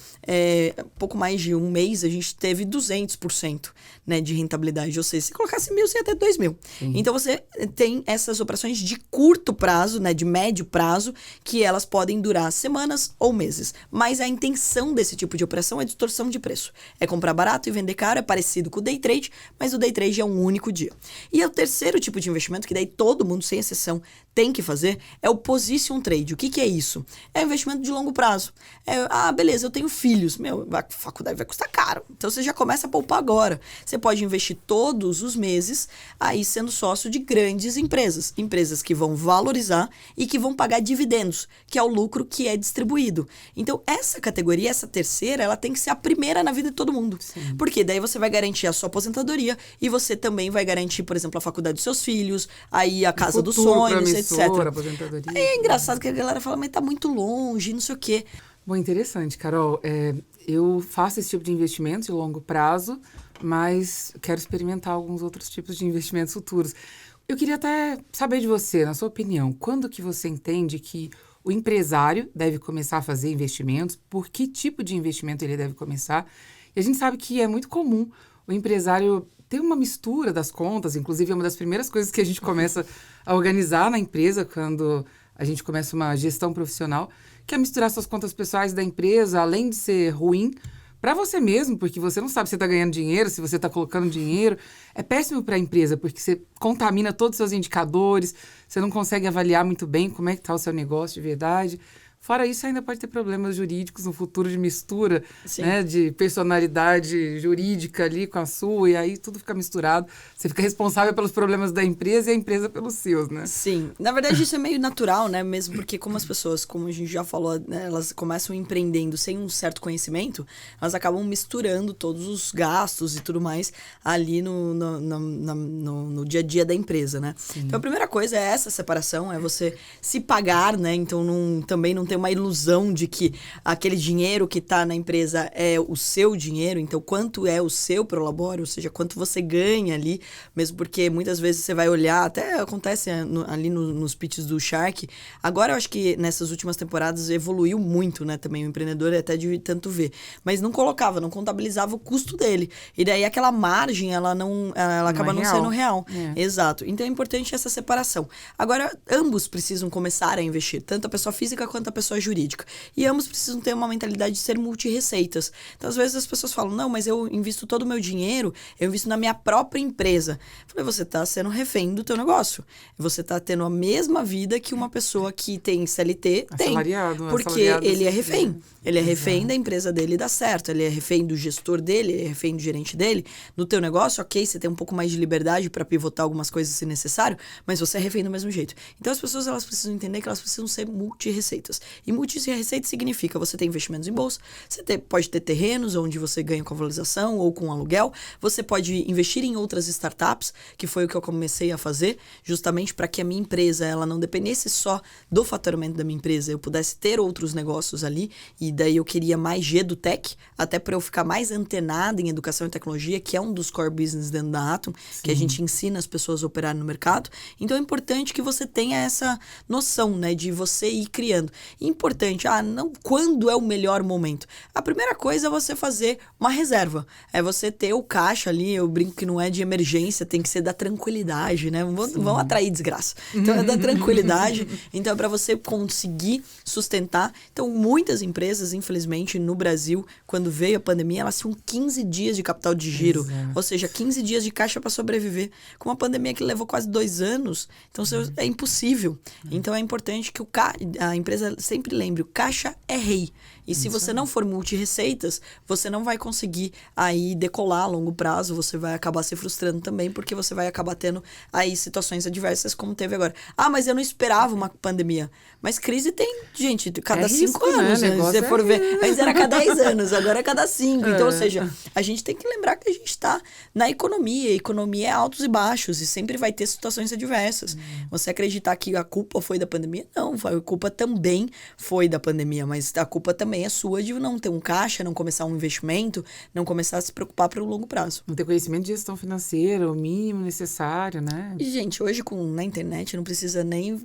pouco mais de um mês, a gente teve 200%, né, de rentabilidade. Ou seja, se colocasse 1.000, você ia ter 2.000. Então, você tem essas operações de curto prazo, né, de médio prazo, que elas podem durar semanas ou meses. Mas a intenção desse tipo de operação é distorção de preço. É comprar barato e vender caro, é parecido com o day trade, mas o day trade é um único dia. E o terceiro tipo de investimento, que daí todo mundo, sem exceção, tem que fazer, é o position trade. O que é isso? É um investimento de longo prazo. Beleza, eu tenho filhos. A faculdade vai custar caro. Então, você já começa a poupar agora. Você pode investir todos os meses aí sendo sócio de grandes empresas. Empresas que vão valorizar e que vão pagar dividendos, que é o lucro que é distribuído. Então, essa categoria, essa terceira, ela tem que ser a primeira na vida de todo mundo. Sim. Porque daí você vai garantir a sua aposentadoria e você também vai garantir, por exemplo, a faculdade dos seus filhos, aí a casa dos sonhos, etc. Aposentadoria. Aí é engraçado que a galera fala, mas tá muito longe, não sei o quê. Bom, interessante, Carol. Eu faço esse tipo de investimento de longo prazo, mas quero experimentar alguns outros tipos de investimentos futuros. Eu queria até saber de você, na sua opinião, quando que você entende que o empresário deve começar a fazer investimentos, por que tipo de investimento ele deve começar? E a gente sabe que é muito comum o empresário ter uma mistura das contas, inclusive é uma das primeiras coisas que a gente começa a organizar na empresa quando a gente começa uma gestão profissional, que é misturar suas contas pessoais da empresa, além de ser ruim para você mesmo, porque você não sabe se você está ganhando dinheiro, se você está colocando dinheiro. É péssimo para a empresa, porque você contamina todos os seus indicadores, você não consegue avaliar muito bem como é que está o seu negócio de verdade. Fora isso, ainda pode ter problemas jurídicos no futuro de mistura, Sim. né? De personalidade jurídica ali com a sua, e aí tudo fica misturado. Você fica responsável pelos problemas da empresa e a empresa pelos seus, né? Sim. Na verdade, isso é meio natural, né? Mesmo porque como as pessoas, como a gente já falou, né, elas começam empreendendo sem um certo conhecimento, elas acabam misturando todos os gastos e tudo mais ali no dia a dia da empresa, né? Sim. Então, a primeira coisa é essa separação, é você se pagar, né? Então, também não ter uma ilusão de que aquele dinheiro que está na empresa é o seu dinheiro, então quanto é o seu prolabore, ou seja, quanto você ganha ali, mesmo porque muitas vezes você vai olhar, até acontece ali nos pitches do Shark, agora eu acho que nessas últimas temporadas evoluiu muito, né, também o empreendedor até de tanto ver, mas não contabilizava o custo dele, e daí aquela margem, ela acaba não sendo real. Exato, então é importante essa separação. Agora, ambos precisam começar a investir, tanto a pessoa física quanto a pessoa jurídica. E ambos precisam ter uma mentalidade de ser multi-receitas. Então, às vezes as pessoas falam, não, mas eu invisto todo o meu dinheiro, eu invisto na minha própria empresa. Eu falei, você está sendo refém do teu negócio. Você está tendo a mesma vida que uma pessoa que tem CLT tem. Porque ele é refém. Ele é refém da empresa dele dar certo. Ele é refém do gestor dele, ele é refém do gerente dele. No teu negócio, ok, você tem um pouco mais de liberdade para pivotar algumas coisas se necessário, mas você é refém do mesmo jeito. Então, as pessoas elas precisam entender que elas precisam ser multi-receitas. E multi-receita significa você ter investimentos em bolsa, você pode ter terrenos onde você ganha com valorização ou com aluguel, você pode investir em outras startups, que foi o que eu comecei a fazer, justamente para que a minha empresa ela não dependesse só do faturamento da minha empresa, eu pudesse ter outros negócios ali, e daí eu queria mais GeduTech, até para eu ficar mais antenada em educação e tecnologia, que é um dos core business dentro da Atom, que a gente ensina as pessoas a operarem no mercado. Então é importante que você tenha essa noção, né, de você ir criando. Importante, não, quando é o melhor momento? A primeira coisa é você fazer uma reserva. É você ter o caixa ali, eu brinco que não é de emergência, tem que ser da tranquilidade, né? Vão atrair desgraça. Então é da tranquilidade. Então é para você conseguir sustentar. Então muitas empresas, infelizmente, no Brasil, quando veio a pandemia, elas tinham 15 dias de capital de giro. Ou seja, 15 dias de caixa para sobreviver. Com uma pandemia que levou quase 2 anos, então é impossível. Então é importante que a empresa sempre lembre, o caixa é rei. E se você não for multi-receitas, você não vai conseguir aí decolar a longo prazo, você vai acabar se frustrando também, porque você vai acabar tendo aí situações adversas como teve agora. Mas eu não esperava uma pandemia. Mas crise tem, gente, cada 5 anos, né? Se você for ver. Antes era cada 10 anos, agora é cada 5. Então, ou seja, a gente tem que lembrar que a gente está na economia. A economia é altos e baixos e sempre vai ter situações adversas. Você acreditar que a culpa foi da pandemia? Não, a culpa também foi da pandemia, mas a culpa também é sua de não ter um caixa, não começar um investimento, não começar a se preocupar para o longo prazo. Não ter conhecimento de gestão financeira, o mínimo necessário, né? E, gente, hoje na internet não precisa nem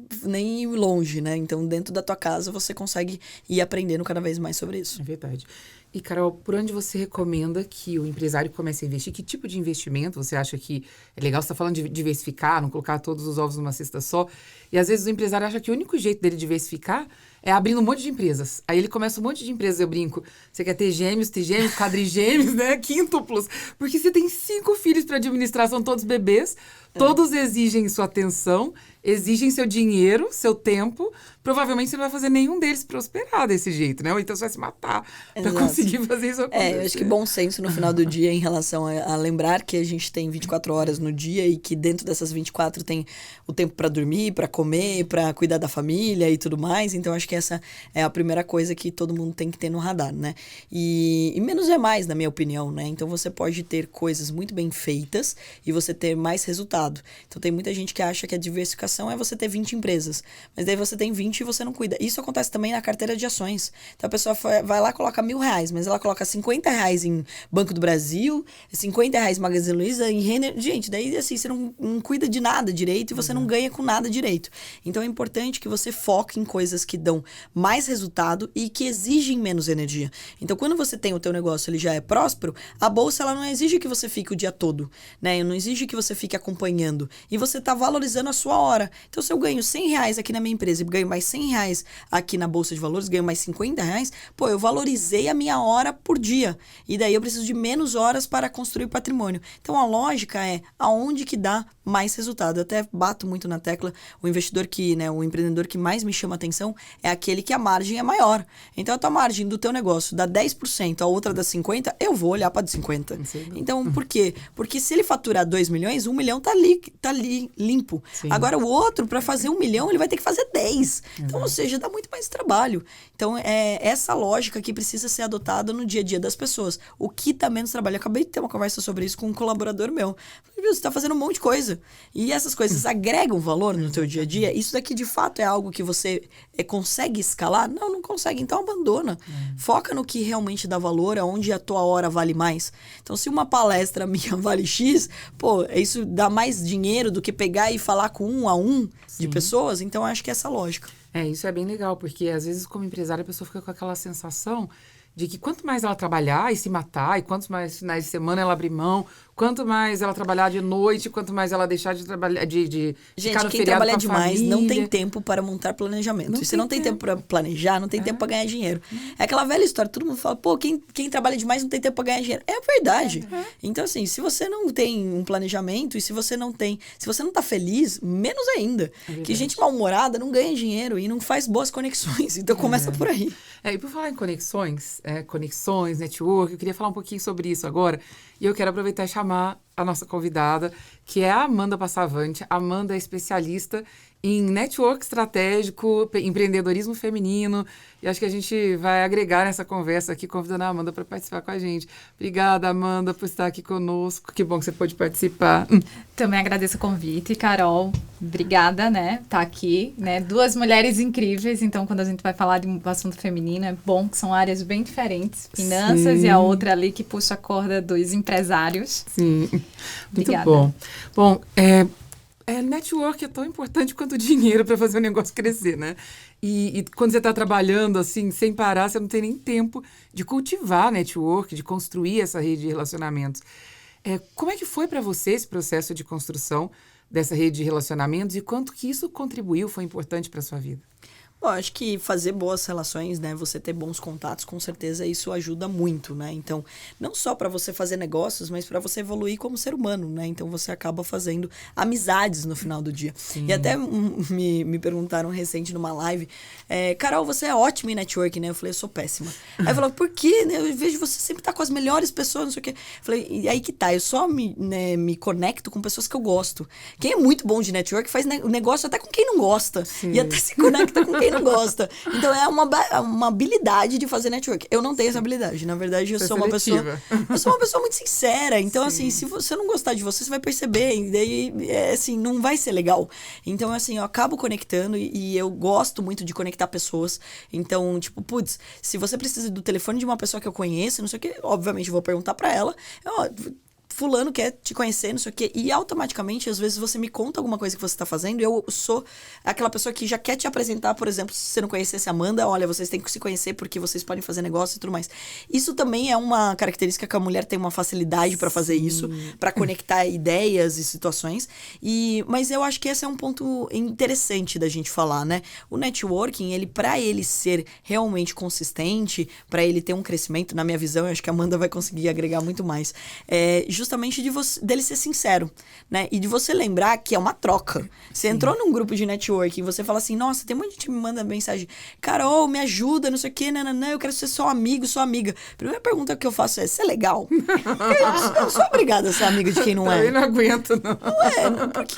ir longe, né? Então, dentro da tua casa, você consegue ir aprendendo cada vez mais sobre isso. É verdade. E, Carol, por onde você recomenda que o empresário comece a investir? Que tipo de investimento você acha que é legal? Você está falando de diversificar, não colocar todos os ovos numa cesta só. E, às vezes, o empresário acha que o único jeito dele diversificar é abrindo um monte de empresas. Aí ele começa um monte de empresas, eu brinco. Você quer ter gêmeos, trigêmeos, quadrigêmeos, né? Quíntuplos. Porque você tem 5 filhos para administrar, são todos bebês. Todos exigem sua atenção, exigem seu dinheiro, seu tempo. Provavelmente você não vai fazer nenhum deles prosperar desse jeito, né? Ou então você vai se matar para conseguir fazer isso acontecer. Eu acho que bom senso no final do dia em relação a lembrar que a gente tem 24 horas no dia e que dentro dessas 24 tem o tempo para dormir, para comer, para cuidar da família e tudo mais. Então, acho que essa é a primeira coisa que todo mundo tem que ter no radar, né? E menos é mais, na minha opinião, né? Então, você pode ter coisas muito bem feitas e você ter mais resultado. Então, tem muita gente que acha que a diversificação é você ter 20 empresas. Mas daí você tem 20 e você não cuida. Isso acontece também na carteira de ações. Então, a pessoa vai lá e coloca R$1.000, mas ela coloca R$50 em Banco do Brasil, R$50 em Magazine Luiza, em Renner. Gente, daí assim, você não cuida de nada direito e você não ganha com nada direito. Então, é importante que você foque em coisas que dão mais resultado e que exigem menos energia. Então, quando você tem o teu negócio, ele já é próspero, a bolsa ela não exige que você fique o dia todo, né? Não exige que você fique acompanhando. E você está valorizando a sua hora. hora. Então, se eu ganho R$100 aqui na minha empresa e ganho mais R$100 aqui na Bolsa de Valores, ganho mais R$50, pô, eu valorizei a minha hora por dia. E daí eu preciso de menos horas para construir patrimônio. Então, a lógica é aonde que dá mais resultado. Eu até bato muito na tecla, o investidor que, né, o empreendedor que mais me chama atenção é aquele que a margem é maior. Então, a tua margem do teu negócio dá 10%, a outra dá 50%, eu vou olhar para de 50%. Então, por quê? Porque se ele faturar 2 milhões, 1 milhão tá ali limpo. Sim. Agora, o outro, para fazer 1 milhão, ele vai ter que fazer 10. Então, ou seja, dá muito mais trabalho. Então, é essa lógica que precisa ser adotada no dia a dia das pessoas. O que dá menos trabalho? Eu acabei de ter uma conversa sobre isso com um colaborador meu. Você está fazendo um monte de coisa. E essas coisas agregam valor no teu dia a dia? Isso daqui, de fato, é algo que você consegue escalar? Não consegue. Então, abandona. Foca no que realmente dá valor, aonde a tua hora vale mais. Então, se uma palestra minha vale X, pô, isso dá mais dinheiro do que pegar e falar com 1 a 1 de pessoas. Então, acho que é essa lógica. Isso é bem legal, porque às vezes, como empresária, a pessoa fica com aquela sensação de que quanto mais ela trabalhar e se matar, e quantos mais finais de semana ela abrir mão, quanto mais ela trabalhar de noite, quanto mais ela deixar de trabalhar, de Gente, quem trabalha demais não tem tempo para montar planejamento. E se não tem tempo para planejar, não tem tempo para ganhar dinheiro. É aquela velha história, todo mundo fala, pô, quem trabalha demais não tem tempo para ganhar dinheiro. É verdade. Então, assim, se você não tem um planejamento e se você não tá feliz, menos ainda. Que gente mal-humorada não ganha dinheiro e não faz boas conexões. Então, começa por aí. E por falar em conexões, network, eu queria falar um pouquinho sobre isso agora. E eu quero aproveitar e chamar a nossa convidada, que é a Amanda Passavante. A Amanda é especialista em network estratégico, empreendedorismo feminino. E acho que a gente vai agregar nessa conversa aqui, convidando a Amanda para participar com a gente. Obrigada, Amanda, por estar aqui conosco. Que bom que você pôde participar. Também agradeço o convite, Carol. Obrigada, tá aqui, 2 mulheres incríveis. Então, quando a gente vai falar de um assunto feminino, é bom que são áreas bem diferentes. Finanças e a outra ali que puxa a corda dos empresários. Sim, muito bom. Bom, network é tão importante quanto o dinheiro para fazer o negócio crescer, né? E quando você está trabalhando assim, sem parar, você não tem nem tempo de cultivar network, de construir essa rede de relacionamentos. Como é que foi para você esse processo de construção dessa rede de relacionamentos e quanto que isso contribuiu, foi importante para a sua vida? Bom, acho que fazer boas relações, você ter bons contatos, com certeza isso ajuda muito, Então, não só para você fazer negócios, mas para você evoluir como ser humano, Então, você acaba fazendo amizades no final do dia. Sim. E até me perguntaram recente numa live, Carol, você é ótima em networking, Eu falei, eu sou péssima. Aí falou, por quê? Eu vejo você sempre estar com as melhores pessoas, não sei o quê. Eu falei, e aí que tá, eu só me conecto com pessoas que eu gosto. Quem é muito bom de network faz negócio até com quem não gosta. Sim. E até se conecta com quem não gosta. Então, é uma habilidade de fazer network. Eu não tenho essa habilidade. Na verdade, eu sou uma pessoa muito sincera. Então, assim, se você não gostar de você vai perceber. E daí, assim, não vai ser legal. Então, assim, eu acabo conectando e eu gosto muito de conectar pessoas. Então, tipo, putz, se você precisa do telefone de uma pessoa que eu conheço, não sei o quê, obviamente eu vou perguntar pra ela. Fulano quer te conhecer, não sei o quê. E automaticamente, às vezes, você me conta alguma coisa que você tá fazendo. Eu sou aquela pessoa que já quer te apresentar, por exemplo, se você não conhecesse a Amanda, olha, vocês têm que se conhecer porque vocês podem fazer negócio e tudo mais. Isso também é uma característica que a mulher tem uma facilidade para fazer isso, para conectar ideias e situações. Mas eu acho que esse é um ponto interessante da gente falar, O networking, para ele ser realmente consistente, para ele ter um crescimento, na minha visão, eu acho que a Amanda vai conseguir agregar muito mais. Justamente dele ser sincero, E de você lembrar que é uma troca. Você entrou num grupo de networking e você fala assim, nossa, tem um monte de gente que me manda mensagem, Carol, me ajuda, não sei o quê, eu quero ser só amigo, sua amiga. Primeira pergunta que eu faço é, você é legal? Eu não sou obrigada a ser amiga de quem não é. Eu não aguento, não. Não é, por que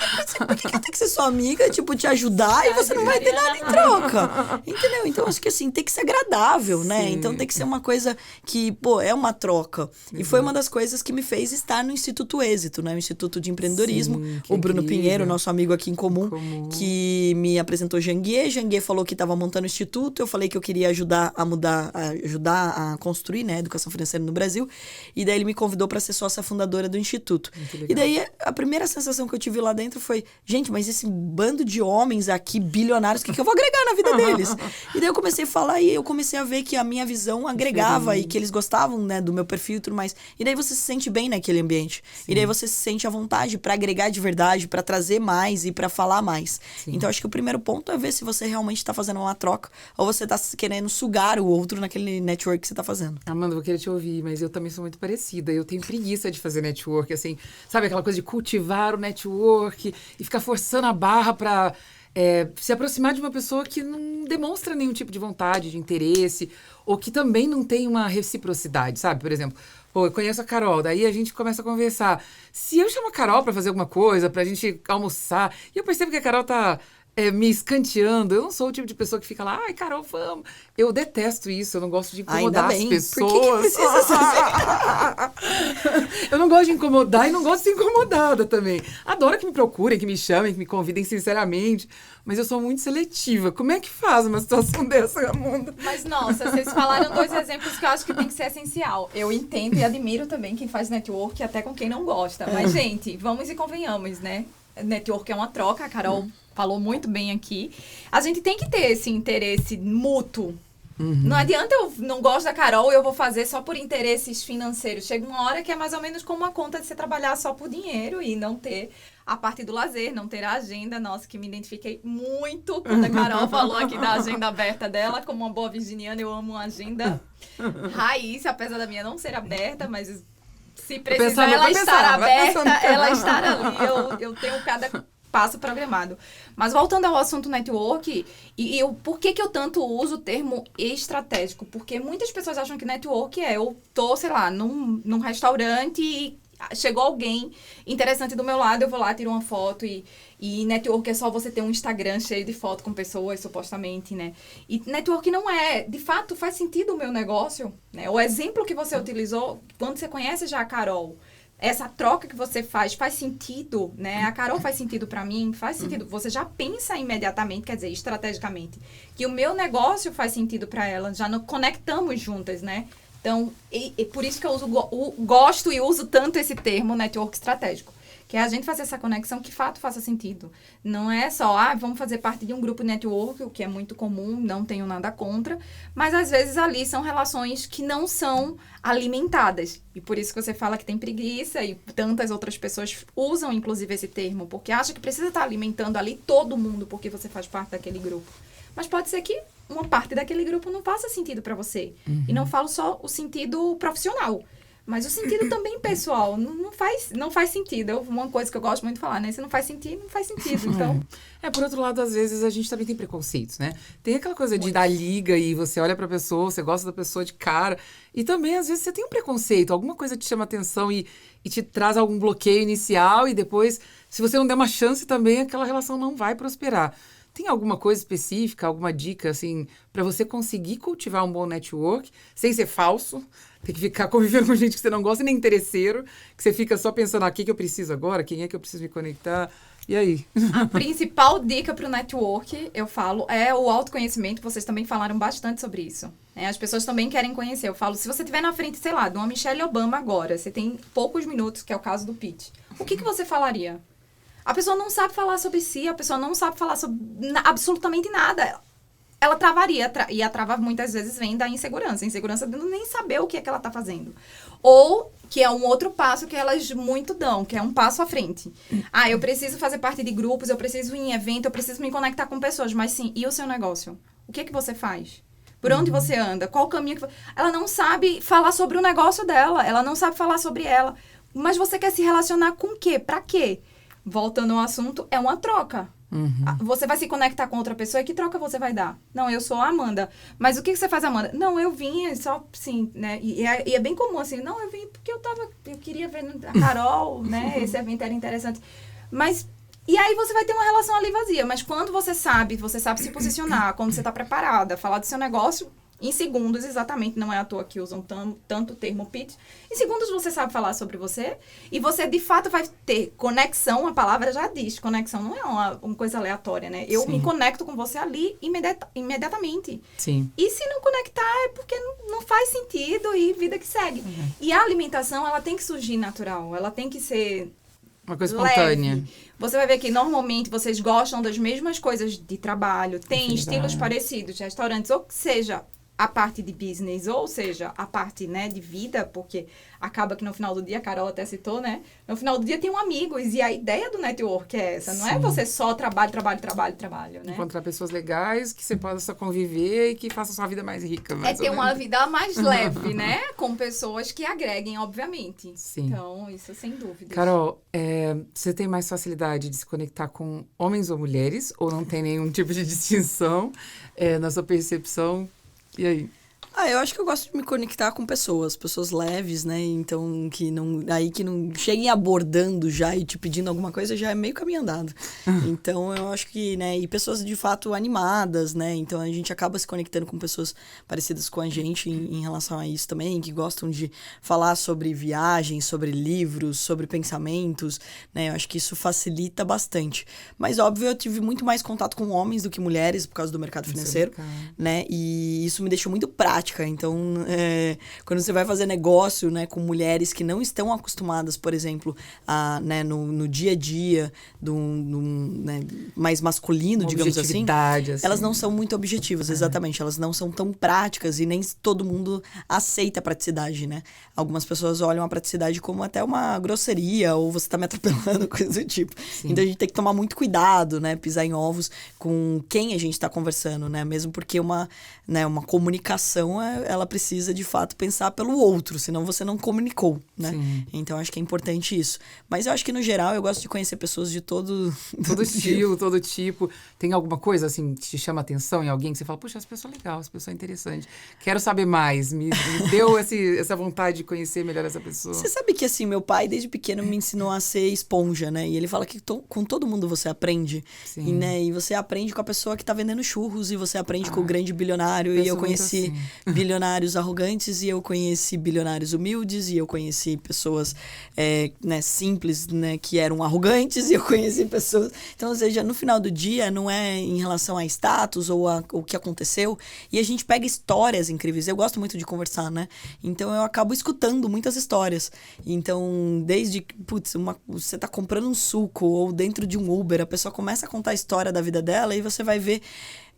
eu tenho que ser sua amiga, te ajudar e você não vai ter nada em troca? Entendeu? Então, acho que assim, tem que ser agradável, Então, tem que ser uma coisa que, é uma troca. E foi uma das coisas que me fez estar no Instituto Êxito, o Instituto de Empreendedorismo. O Bruno Pinheiro, nosso amigo aqui em comum, que me apresentou Janguier. Janguier falou que estava montando o Instituto. Eu falei que eu queria ajudar a construir, educação financeira no Brasil. E daí ele me convidou para ser sócia fundadora do Instituto. E daí a primeira sensação que eu tive lá dentro foi, gente, mas esse bando de homens aqui, bilionários, o que eu vou agregar na vida deles? E daí eu comecei a falar e eu comecei a ver que a minha visão agregava e que eles gostavam, do meu perfil e tudo mais. E daí você se sente bem naquele ambiente. Sim. E daí você se sente à vontade pra agregar de verdade, pra trazer mais e pra falar mais. Sim. Então, acho que o primeiro ponto é ver se você realmente tá fazendo uma troca ou você tá querendo sugar o outro naquele network que você tá fazendo. Amanda, vou querer te ouvir, mas eu também sou muito parecida. Eu tenho preguiça de fazer network, assim, sabe aquela coisa de cultivar o network e ficar forçando a barra pra se aproximar de uma pessoa que não demonstra nenhum tipo de vontade, de interesse, ou que também não tem uma reciprocidade, sabe? Por exemplo, pô, eu conheço a Carol, daí a gente começa a conversar. Se eu chamo a Carol pra fazer alguma coisa, pra gente almoçar, e eu percebo que a Carol tá me escanteando, eu não sou o tipo de pessoa que fica lá, ai, Carol, vamos. Eu detesto isso, eu não gosto de incomodar as pessoas. Por que precisa ser? Eu não gosto de incomodar e não gosto de ser incomodada também. Adoro que me procurem, que me chamem, que me convidem sinceramente, mas eu sou muito seletiva. Como é que faz uma situação dessa, Amanda? Mas, nossa, vocês falaram 2 exemplos que eu acho que tem que ser essencial. Eu entendo e admiro também quem faz network, até com quem não gosta. Mas, gente, vamos e convenhamos, né? Network é uma troca, a Carol falou muito bem aqui. A gente tem que ter esse interesse mútuo. Não adianta eu não gosto da Carol e eu vou fazer só por interesses financeiros. Chega uma hora que é mais ou menos como a conta de você trabalhar só por dinheiro e não ter a parte do lazer, não ter a agenda. Nossa, que me identifiquei muito quando a Carol falou aqui da agenda aberta dela. Como uma boa virginiana, eu amo uma agenda raiz, apesar da minha não ser aberta, mas se precisar ela estar aberta, ela estar ali. Eu tenho cada passo programado. Mas voltando ao assunto network, por que eu tanto uso o termo estratégico? Porque muitas pessoas acham que network eu tô, sei lá, num restaurante e chegou alguém interessante do meu lado, eu vou lá, tiro uma foto e network é só você ter um Instagram cheio de foto com pessoas, supostamente, né? E network não é. De fato, faz sentido o meu negócio, né? O exemplo que você utilizou, quando você conhece já a Carol, essa troca que você faz sentido, né? A Carol faz sentido pra mim, faz sentido. Você já pensa imediatamente, quer dizer, estrategicamente, que o meu negócio faz sentido pra ela. Já nos conectamos juntas, né? Então, por isso que eu gosto e uso tanto esse termo network estratégico. Que é a gente fazer essa conexão que, de fato, faça sentido. Não é só, vamos fazer parte de um grupo network, o que é muito comum, não tenho nada contra. Mas, às vezes, ali são relações que não são alimentadas. E por isso que você fala que tem preguiça e tantas outras pessoas usam, inclusive, esse termo. Porque acham que precisa estar alimentando ali todo mundo porque você faz parte daquele grupo. Mas pode ser que uma parte daquele grupo não faça sentido para você. E não falo só o sentido profissional. Mas o sentido também pessoal não faz sentido. Uma coisa que eu gosto muito de falar, né? Se não faz sentido, não faz sentido. Então... por outro lado, às vezes a gente também tem preconceitos, né? Tem aquela coisa de dar liga e você olha pra pessoa, você gosta da pessoa de cara. E também, às vezes, você tem um preconceito. Alguma coisa te chama atenção e te traz algum bloqueio inicial. E depois, se você não der uma chance também, aquela relação não vai prosperar. Tem alguma coisa específica, alguma dica, assim, pra você conseguir cultivar um bom network, sem ser falso? Tem que ficar convivendo com gente que você não gosta, nem interesseiro, que você fica só pensando, o que eu preciso agora? Quem é que eu preciso me conectar? E aí? A principal dica pro network, eu falo, é o autoconhecimento. Vocês também falaram bastante sobre isso. As pessoas também querem conhecer. Eu falo, se você estiver na frente, sei lá, de uma Michelle Obama agora, você tem poucos minutos, que é o caso do pitch. O que você falaria? A pessoa não sabe falar sobre si, a pessoa não sabe falar sobre absolutamente nada. Ela travaria, e a trava muitas vezes vem da insegurança. A insegurança de nem saber o que é que ela está fazendo. Ou, que é um outro passo que elas muito dão, que é um passo à frente. Eu preciso fazer parte de grupos, eu preciso ir em evento, eu preciso me conectar com pessoas. Mas sim, e o seu negócio? O que é que você faz? Por onde você anda? Qual o caminho que... Ela não sabe falar sobre o negócio dela, ela não sabe falar sobre ela. Mas você quer se relacionar com o quê? Pra quê? Voltando ao assunto, é uma troca. Você vai se conectar com outra pessoa e que troca você vai dar? Não, eu sou a Amanda. Mas o que você faz, Amanda? Não, eu vim só, sim, né? E é bem comum, assim, não, eu vim porque eu queria ver a Carol, né? Esse evento era interessante. Mas, e aí você vai ter uma relação ali vazia. Mas quando você sabe se posicionar, quando você está preparada, falar do seu negócio... Em segundos, exatamente, não é à toa que usam tanto o termo pitch. Em segundos você sabe falar sobre você e você, de fato, vai ter conexão. A palavra já diz, conexão não é uma coisa aleatória, né? Eu me conecto com você ali imediatamente. Sim. E se não conectar é porque não faz sentido e vida que segue. E a alimentação, ela tem que surgir natural, ela tem que ser... Uma coisa espontânea. Você vai ver que normalmente vocês gostam das mesmas coisas de trabalho, tem estilos parecidos, restaurantes, ou seja... a parte de business, ou seja, a parte, né, de vida, porque acaba que no final do dia, a Carol até citou, né? No final do dia tem amigos, e a ideia do network é essa, não é você só trabalho, né? Encontrar pessoas legais, que você possa conviver e que façam sua vida mais rica. É ter uma vida mais leve, né? Com pessoas que agreguem, obviamente. Sim. Então, isso sem dúvida. Carol, você tem mais facilidade de se conectar com homens ou mulheres? Ou não tem nenhum tipo de distinção na sua percepção? E aí? Eu acho que eu gosto de me conectar com pessoas leves, né? Então, que não cheguem abordando já e te pedindo alguma coisa, já é meio caminho andado. Então, eu acho que, né? E pessoas de fato animadas, né? Então, a gente acaba se conectando com pessoas parecidas com a gente em relação a isso também, que gostam de falar sobre viagens, sobre livros, sobre pensamentos, né? Eu acho que isso facilita bastante. Mas, óbvio, eu tive muito mais contato com homens do que mulheres por causa do mercado financeiro, né? E isso me deixou muito prático. Então, quando você vai fazer negócio, né, com mulheres que não estão acostumadas, por exemplo, né, no dia a dia né, mais masculino, digamos assim, elas não são muito objetivas, exatamente. Elas não são tão práticas e nem todo mundo aceita a praticidade, né? Algumas pessoas olham a praticidade como até uma grosseria ou você tá me atropelando, coisa do tipo. Sim. Então, a gente tem que tomar muito cuidado, né? Pisar em ovos com quem a gente tá conversando, né? Mesmo porque uma comunicação ela precisa, de fato, pensar pelo outro, senão você não comunicou, né? Sim. Então, acho que é importante isso. Mas eu acho que, no geral, eu gosto de conhecer pessoas de todo estilo, todo tipo. Tem alguma coisa, assim, que te chama atenção em alguém que você fala, puxa, essa pessoa é legal, essa pessoa é interessante. Quero saber mais. Me deu essa vontade de conhecer melhor essa pessoa. Você sabe que, assim, meu pai, desde pequeno, me ensinou a ser esponja, né? E ele fala que com todo mundo você aprende. Sim. E, né, e você aprende com a pessoa que tá vendendo churros e você aprende com o grande bilionário. E eu conheci bilionários arrogantes e eu conheci bilionários humildes e eu conheci pessoas né, simples, né, que eram arrogantes e eu conheci pessoas... Então, ou seja, no final do dia não é em relação a status ou o que aconteceu e a gente pega histórias incríveis. Eu gosto muito de conversar, né? Então, eu acabo escutando muitas histórias. Então, desde que, você tá comprando um suco ou dentro de um Uber, a pessoa começa a contar a história da vida dela e você vai ver...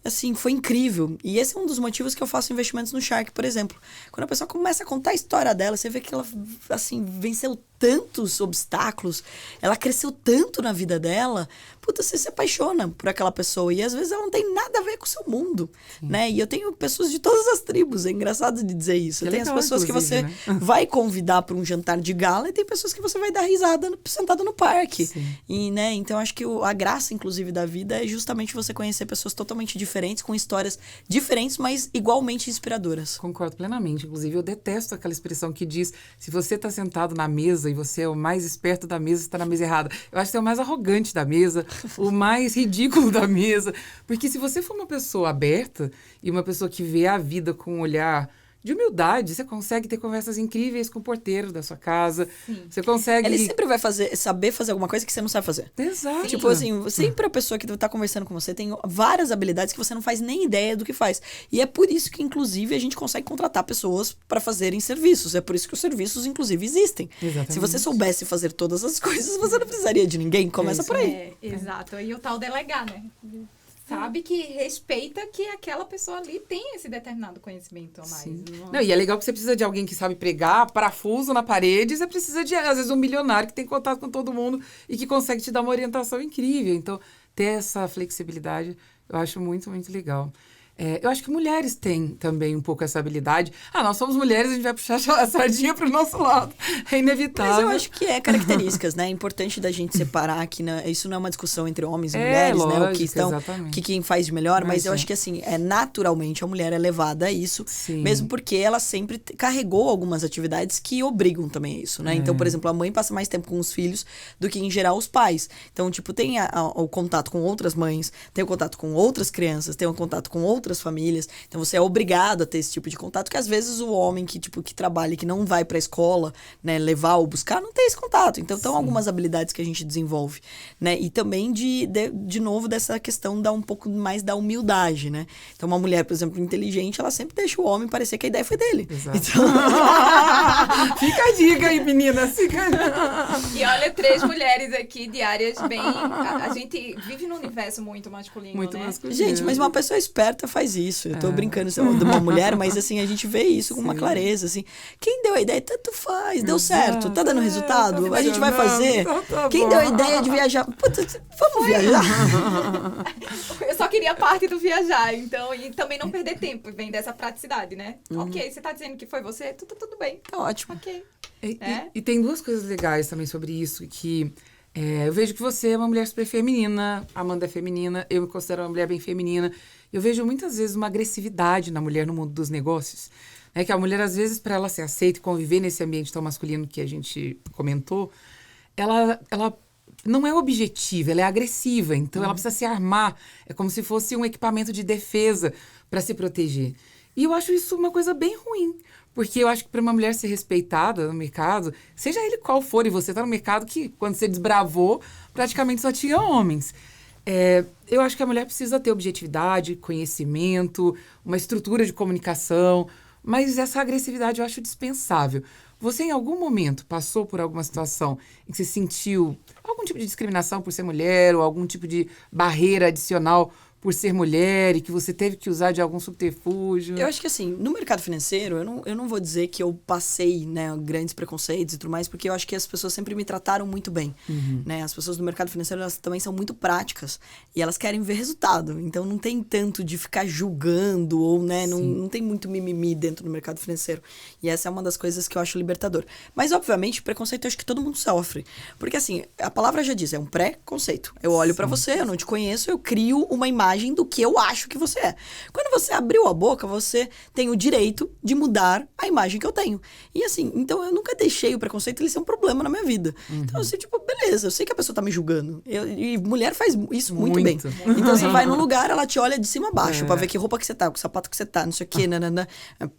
Assim, foi incrível. E esse é um dos motivos que eu faço investimentos no Shark, por exemplo. Quando a pessoa começa a contar a história dela, você vê que ela, assim, venceu tantos obstáculos, ela cresceu tanto na vida dela, você se apaixona por aquela pessoa. E às vezes ela não tem nada a ver com o seu mundo, né? E eu tenho pessoas de todas as tribos, é engraçado de dizer isso. Tem as pessoas que você vai convidar para um jantar de gala e tem pessoas que você vai dar risada sentado no parque. E, né, então acho que a graça, inclusive, da vida é justamente você conhecer pessoas totalmente diferentes, com histórias diferentes, mas igualmente inspiradoras. Concordo plenamente. Inclusive, eu detesto aquela expressão que diz, se você está sentado na mesa e você é o mais esperto da mesa, você está na mesa errada. Eu acho que você é o mais arrogante da mesa, o mais ridículo da mesa. Porque se você for uma pessoa aberta e uma pessoa que vê a vida com um olhar de humildade, você consegue ter conversas incríveis com o porteiro da sua casa. Sim. Você consegue... Ele sempre vai saber fazer alguma coisa que você não sabe fazer. Exato. Tipo assim, sempre a pessoa que tá conversando com você tem várias habilidades que você não faz nem ideia do que faz. E é por isso que, inclusive, a gente consegue contratar pessoas para fazerem serviços. É por isso que os serviços, inclusive, existem. Exatamente. Se você soubesse fazer todas as coisas, você não precisaria de ninguém. Começa por aí. Exato. E o tal delegar, né? Sabe que respeita que aquela pessoa ali tem esse determinado conhecimento a mais. Não, e é legal que você precisa de alguém que sabe pregar, parafuso na parede, você precisa de, às vezes, um milionário que tem contato com todo mundo e que consegue te dar uma orientação incrível. Então, ter essa flexibilidade, eu acho muito, muito legal. Eu acho que mulheres têm também um pouco essa habilidade. Nós somos mulheres, a gente vai puxar a sardinha pro nosso lado. É inevitável. Mas eu acho que é características, né? É importante da gente separar que isso não é uma discussão entre homens e mulheres, lógico, né? O que quem faz de melhor, mas eu acho que assim, naturalmente a mulher é levada a isso, mesmo porque ela sempre carregou algumas atividades que obrigam também a isso, né? Então, por exemplo, a mãe passa mais tempo com os filhos do que, em geral, os pais. Então, tipo, tem o contato com outras mães, tem o contato com outras crianças, tem o contato com outras famílias, então você é obrigado a ter esse tipo de contato, que às vezes o homem que trabalha, que não vai pra escola, né, levar ou buscar, não tem esse contato. Então, são algumas habilidades que a gente desenvolve, né, e também de novo dessa questão um pouco mais da humildade, né. Então, uma mulher, por exemplo, inteligente, ela sempre deixa o homem parecer que a ideia foi dele. Exato. Então... Fica a dica aí, meninas. E olha, 3 mulheres aqui de áreas bem... A gente vive num universo muito masculino, muito né? masculino. Gente, mas uma pessoa esperta faz faz isso. Eu tô brincando de uma mulher, mas assim, a gente vê isso com uma clareza, assim. Quem deu a ideia, tanto faz, deu certo, tá dando resultado, a gente vai fazer. Quem deu a ideia de viajar? Puta, vamos viajar. Eu só queria a parte do viajar, então, e também não perder tempo, vem dessa praticidade, né? Ok, você tá dizendo que foi você, tudo bem. Tá ótimo. Ok. E tem duas coisas legais também sobre isso, que eu vejo que você é uma mulher super feminina, a Amanda é feminina, eu me considero uma mulher bem feminina. Eu vejo muitas vezes uma agressividade na mulher no mundo dos negócios, né? Que a mulher, às vezes, para ela ser aceita e conviver nesse ambiente tão masculino que a gente comentou, ela não é objetiva, ela é agressiva. Então, ela precisa se armar. É como se fosse um equipamento de defesa para se proteger. E eu acho isso uma coisa bem ruim. Porque eu acho que para uma mulher ser respeitada no mercado, seja ele qual for, e você está no mercado que, quando você desbravou, praticamente só tinha homens. Eu acho que a mulher precisa ter objetividade, conhecimento, uma estrutura de comunicação, mas essa agressividade eu acho dispensável. Você, em algum momento, passou por alguma situação em que você sentiu algum tipo de discriminação por ser mulher ou algum tipo de barreira adicional por ser mulher e que você teve que usar de algum subterfúgio? Eu acho que assim, no mercado financeiro, eu não vou dizer que eu passei, né, grandes preconceitos e tudo mais, porque eu acho que as pessoas sempre me trataram muito bem, né? As pessoas do mercado financeiro, elas também são muito práticas e elas querem ver resultado. Então, não tem tanto de ficar julgando ou, né, não tem muito mimimi dentro do mercado financeiro. E essa é uma das coisas que eu acho libertador. Mas, obviamente, preconceito eu acho que todo mundo sofre. Porque, assim, a palavra já diz, é um pré-conceito. Eu olho pra você, eu não te conheço, eu crio uma imagem do que eu acho que você é. Quando você abriu a boca, você tem o direito de mudar a imagem que eu tenho. E assim, então eu nunca deixei o preconceito ele ser um problema na minha vida. Então, assim, tipo, beleza, eu sei que a pessoa tá me julgando. E mulher faz isso muito bem. Então, você vai num lugar, ela te olha de cima a baixo pra ver que roupa que você tá, que sapato que você tá, não sei o quê, nanana.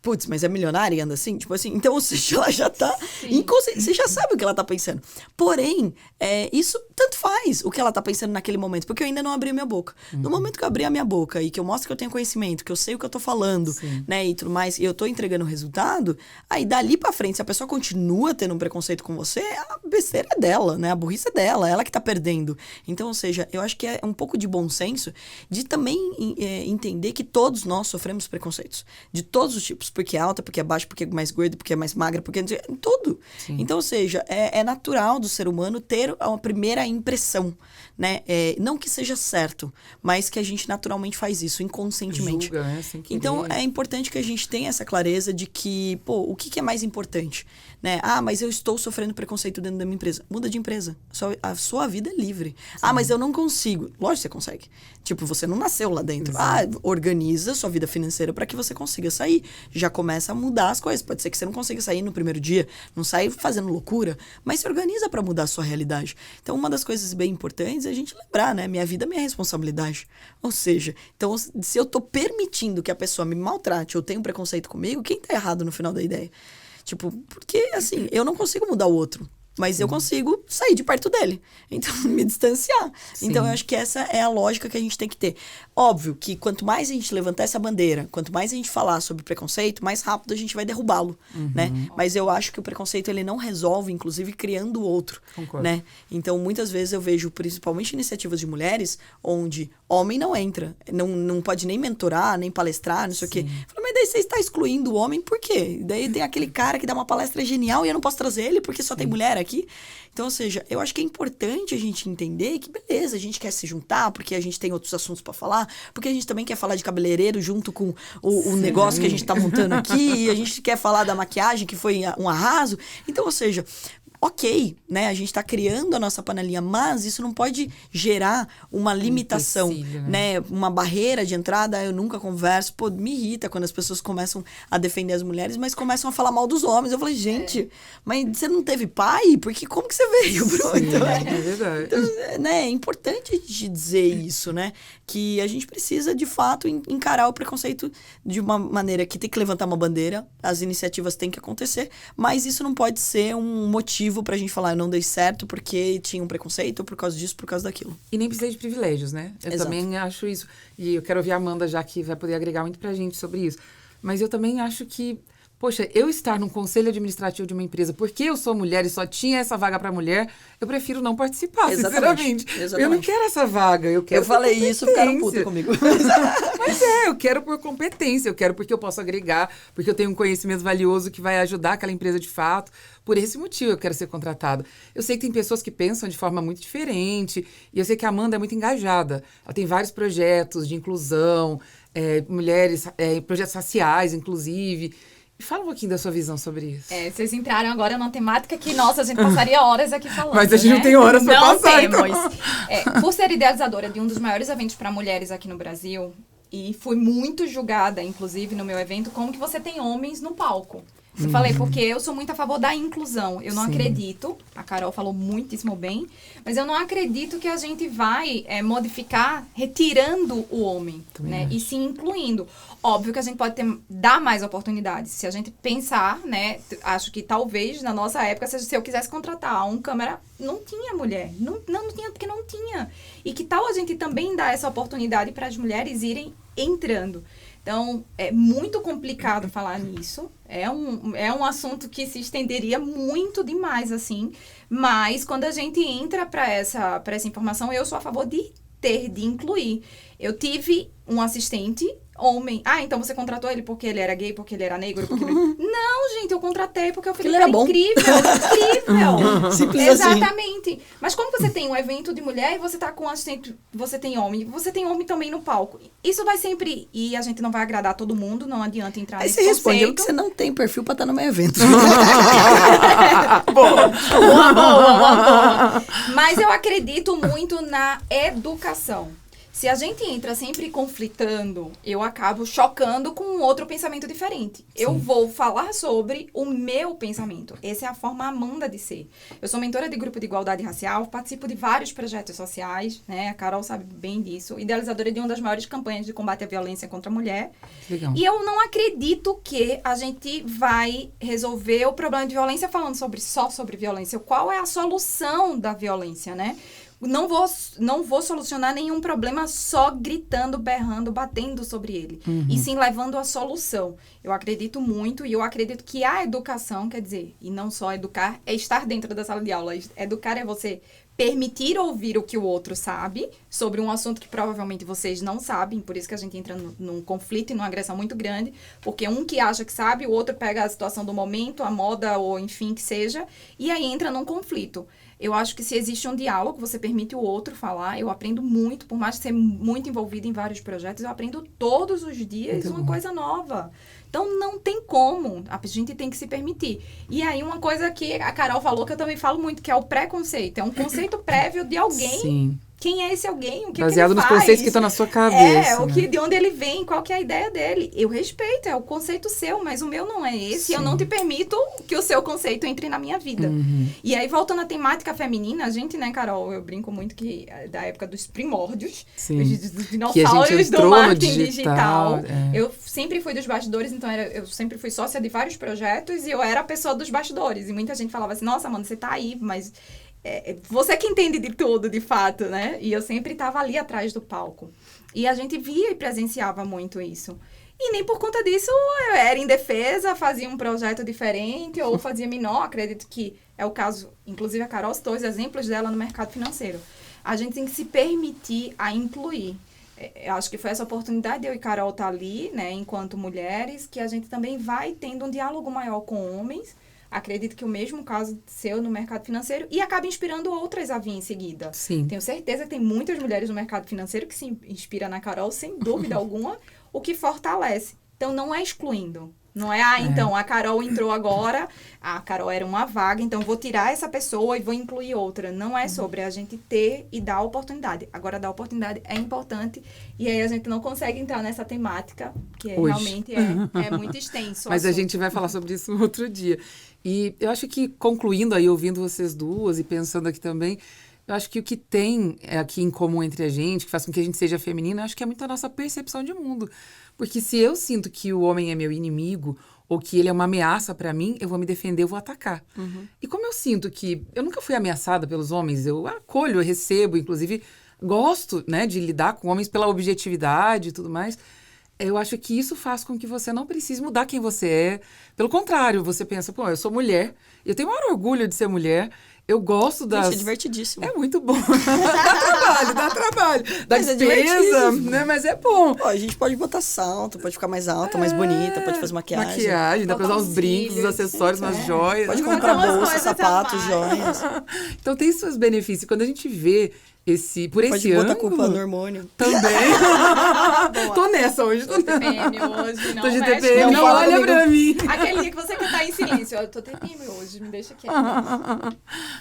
Putz, mas é milionária e anda assim? Tipo assim, então, ou seja, ela já tá inconsciente, você já sabe o que ela tá pensando. Porém, isso tanto faz o que ela tá pensando naquele momento, porque eu ainda não abri a minha boca. No momento que eu abrir a minha boca e que eu mostro que eu tenho conhecimento, que eu sei o que eu tô falando, né, e tudo mais, e eu tô entregando o resultado, aí dali pra frente, se a pessoa continua tendo um preconceito com você, a besteira é dela, né, a burrice é dela, ela que tá perdendo. Então, ou seja, eu acho que é um pouco de bom senso de também entender que todos nós sofremos preconceitos, de todos os tipos, porque é alta, porque é baixa, porque é mais gorda, porque é mais magra, porque tudo. Então, ou seja, é natural do ser humano ter uma primeira impressão, né, não que seja certo, mas que a gente naturalmente faz isso, inconscientemente. Julga, né? Sem querer. Então, é importante que a gente tenha essa clareza de que, pô, o que é mais importante? Né? Ah, mas eu estou sofrendo preconceito dentro da minha empresa. Muda de empresa. A sua vida é livre. Ah, mas eu não consigo. Lógico que você consegue. Tipo, você não nasceu lá dentro. Exato. Ah, organiza sua vida financeira para que você consiga sair. Já começa a mudar as coisas. Pode ser que você não consiga sair no primeiro dia, não sai fazendo loucura, mas se organiza para mudar a sua realidade. Então, uma das coisas bem importantes é a gente lembrar, né? Minha vida é minha responsabilidade. Ou seja, então, se eu tô permitindo que a pessoa me maltrate ou tenha um preconceito comigo, quem tá errado no final da ideia? Tipo, porque, assim, eu não consigo mudar o outro, mas eu consigo sair de perto dele. Então, me distanciar. Sim. Então, eu acho que essa é a lógica que a gente tem que ter. Óbvio que quanto mais a gente levantar essa bandeira, quanto mais a gente falar sobre preconceito, mais rápido a gente vai derrubá-lo, né? Mas eu acho que o preconceito, ele não resolve, inclusive, criando outro, né? Então, muitas vezes eu vejo, principalmente iniciativas de mulheres, onde homem não entra, não pode nem mentorar, nem palestrar, não sei o quê. Falo, mas daí você está excluindo o homem, por quê? Daí tem aquele cara que dá uma palestra genial e eu não posso trazer ele porque só tem mulher aqui. Então, ou seja, eu acho que é importante a gente entender que, beleza, a gente quer se juntar porque a gente tem outros assuntos pra falar, porque a gente também quer falar de cabeleireiro junto com o negócio que a gente tá montando aqui, e a gente quer falar da maquiagem, que foi um arraso. Então, ou seja, ok, né? A gente tá criando a nossa panelinha, mas isso não pode gerar uma limitação, né? Uma barreira de entrada. Eu nunca converso. Pô, me irrita quando as pessoas começam a defender as mulheres, mas começam a falar mal dos homens. Eu falei, gente, mas você não teve pai? Porque como que você veio, Bruno? Então, é verdade. Então, né? É importante a gente dizer isso, né? Que a gente precisa, de fato, encarar o preconceito de uma maneira que tem que levantar uma bandeira, as iniciativas têm que acontecer, mas isso não pode ser um motivo pra gente falar, eu não dei certo porque tinha um preconceito, ou por causa disso, por causa daquilo. E nem precisa de privilégios, né? Eu também acho isso. E eu quero ouvir a Amanda, já que vai poder agregar muito pra gente sobre isso. Mas eu também acho que poxa, eu estar num conselho administrativo de uma empresa porque eu sou mulher e só tinha essa vaga para mulher, eu prefiro não participar, sinceramente. Eu não quero essa vaga, eu quero. Eu falei isso, ficaram putos comigo. Mas eu quero por competência, eu quero porque eu posso agregar, porque eu tenho um conhecimento valioso que vai ajudar aquela empresa de fato. Por esse motivo eu quero ser contratada. Eu sei que tem pessoas que pensam de forma muito diferente, e eu sei que a Amanda é muito engajada. Ela tem vários projetos de inclusão, mulheres, projetos raciais, inclusive. Fala um pouquinho da sua visão sobre isso. Vocês entraram agora numa temática que, nossa, a gente passaria horas aqui falando. Mas a gente não tem horas pra passar. Não temos. Por ser idealizadora de um dos maiores eventos para mulheres aqui no Brasil, e fui muito julgada, inclusive, no meu evento, como que você tem homens no palco. Eu falei, porque eu sou muito a favor da inclusão. Eu não acredito, a Carol falou muitíssimo bem, mas eu não acredito que a gente vai modificar retirando o homem, né? E sim incluindo. Óbvio que a gente pode dar mais oportunidades. Se a gente pensar, né? Acho que talvez na nossa época, se eu quisesse contratar um câmera, não tinha mulher. Não tinha, porque não tinha. E que tal a gente também dar essa oportunidade para as mulheres irem entrando? Então, é muito complicado falar nisso. É um assunto que se estenderia muito demais, assim. Mas, quando a gente entra para essa informação, eu sou a favor de incluir. Eu tive um assistente homem. Então você contratou ele porque ele era gay, porque ele era negro? Porque Não, gente, eu contratei porque eu falei, ele era bom. Incrível. Simples Exatamente. assim. Mas como você tem um evento de mulher e você tá com um assistente, você tem homem também no palco. Isso vai sempre... E a gente não vai agradar todo mundo, não adianta entrar nesse conceito. Aí você respondeu que você não tem perfil pra estar no meu evento. Boa. Boa. Mas eu acredito muito na educação. Se a gente entra sempre conflitando, eu acabo chocando com um outro pensamento diferente. Sim. Eu vou falar sobre o meu pensamento. Essa é a forma Amanda de ser. Eu sou mentora de grupo de igualdade racial, participo de vários projetos sociais, né? A Carol sabe bem disso. Idealizadora de uma das maiores campanhas de combate à violência contra a mulher. Legal. E eu não acredito que a gente vai resolver o problema de violência falando só sobre violência. Qual é a solução da violência, né? Não vou solucionar nenhum problema só gritando, berrando, batendo sobre ele. E sim levando a solução. Eu acredito muito e eu acredito que a educação, quer dizer, e não só educar, é estar dentro da sala de aula. Educar é você permitir ouvir o que o outro sabe sobre um assunto que provavelmente vocês não sabem. Por isso que a gente entra num conflito e numa agressão muito grande. Porque um que acha que sabe, o outro pega a situação do momento, a moda ou enfim que seja, e aí entra num conflito. Eu acho que se existe um diálogo, você permite o outro falar. Eu aprendo muito, por mais de ser muito envolvida em vários projetos, eu aprendo todos os dias uma coisa nova. Então, não tem como. A gente tem que se permitir. E aí, uma coisa que a Carol falou, que eu também falo muito, que é o preconceito. É um conceito prévio de alguém. Sim. Quem é esse alguém? O que baseado que ele nos faz? conceitos que estão na sua cabeça. De onde ele vem, qual que é a ideia dele. Eu respeito, é o conceito seu, mas o meu não é esse. Sim. Eu não te permito que o seu conceito entre na minha vida. E aí, voltando à temática feminina, a gente, né, Carol, eu brinco muito que da época dos primórdios, dos dinossauros do marketing digital. Eu sempre fui dos bastidores, então eu sempre fui sócia de vários projetos e eu era a pessoa dos bastidores. E muita gente falava assim, nossa, mano, você tá aí, mas... você que entende de tudo, de fato, né? E eu sempre estava ali atrás do palco. E a gente via e presenciava muito isso. E nem por conta disso eu era indefesa, fazia um projeto diferente ou fazia menor. Acredito que é o caso, inclusive a Carol citou os exemplos dela no mercado financeiro. A gente tem que se permitir a incluir. Eu acho que foi essa oportunidade de eu e Carol estar ali, né, enquanto mulheres, que a gente também vai tendo um diálogo maior com homens. Acredito que o mesmo caso seu no mercado financeiro e acaba inspirando outras a vir em seguida. Sim. Tenho certeza que tem muitas mulheres no mercado financeiro que se inspiram na Carol, sem dúvida alguma, o que fortalece. Então, não é excluindo. Não é, então, a Carol entrou agora, a Carol era uma vaga, então vou tirar essa pessoa e vou incluir outra. Não é sobre a gente ter e dar oportunidade. Agora, dar oportunidade é importante e aí a gente não consegue entrar nessa temática, que realmente é muito extenso. Mas a gente vai falar sobre isso no outro dia. E eu acho que, concluindo aí, ouvindo vocês duas e pensando aqui também, eu acho que o que tem aqui em comum entre a gente, que faz com que a gente seja feminina, eu acho que é muito a nossa percepção de mundo. Porque se eu sinto que o homem é meu inimigo, ou que ele é uma ameaça pra mim, eu vou me defender, eu vou atacar. E como eu sinto que eu nunca fui ameaçada pelos homens, eu acolho, eu recebo, inclusive gosto, né, de lidar com homens pela objetividade e tudo mais, eu acho que isso faz com que você não precise mudar quem você é. Pelo contrário, você pensa, pô, eu sou mulher, eu tenho o maior orgulho de ser mulher, eu gosto das... Gente, é divertidíssimo. É muito bom. Dá trabalho. Dá Mas é despesa, divertidíssimo. né? Mas é bom. Ó, a gente pode botar salto, pode ficar mais alta, mais bonita, pode fazer maquiagem. Maquiagem, dá pra usar Botar uns uns brincos, uns cílios. acessórios, umas joias. Pode Botar comprar umas bolsa, coisas sapato, a mais. joias. Então tem seus benefícios. Quando a gente vê por esse Pode botar ângulo... culpa no hormônio. Também. Tô nessa hoje. Tô TPM hoje, não Tô de mexe, TPM, não fala olha comigo. pra mim. Aquele dia que você quer estar em silêncio. Eu tô TPM hoje, me deixa quieto.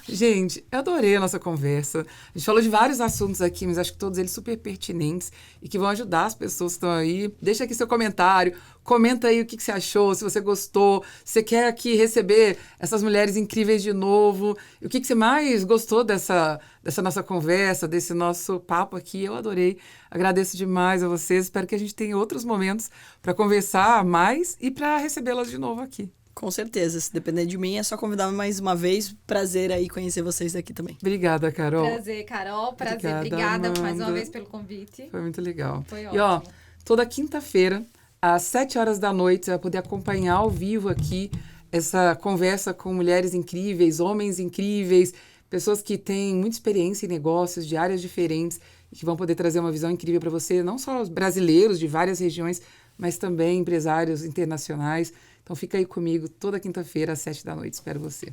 Gente, eu adorei a nossa conversa. A gente falou de vários assuntos aqui, mas acho que todos eles super pertinentes e que vão ajudar as pessoas que estão aí. Deixa aqui seu comentário. Comenta aí o que você achou, se você gostou, se você quer aqui receber essas mulheres incríveis de novo. E o que você mais gostou dessa nossa conversa, desse nosso papo aqui. Eu adorei. Agradeço demais a vocês. Espero que a gente tenha outros momentos para conversar mais e para recebê-las de novo aqui. Com certeza. Se depender de mim, é só convidar mais uma vez. Prazer aí conhecer vocês aqui também. Obrigada, Carol. Prazer, Carol. Prazer. Obrigada, Obrigada mais uma Amanda. vez pelo convite. Foi muito legal. Foi E ó, ótimo. toda quinta-feira, às 7 horas da noite, você vai poder acompanhar ao vivo aqui essa conversa com mulheres incríveis, homens incríveis, pessoas que têm muita experiência em negócios de áreas diferentes e que vão poder trazer uma visão incrível para você, não só os brasileiros de várias regiões, mas também empresários internacionais. Então fica aí comigo toda quinta-feira às 7 da noite. Espero você.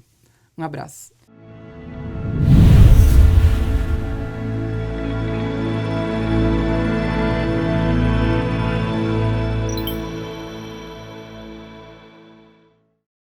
Um abraço.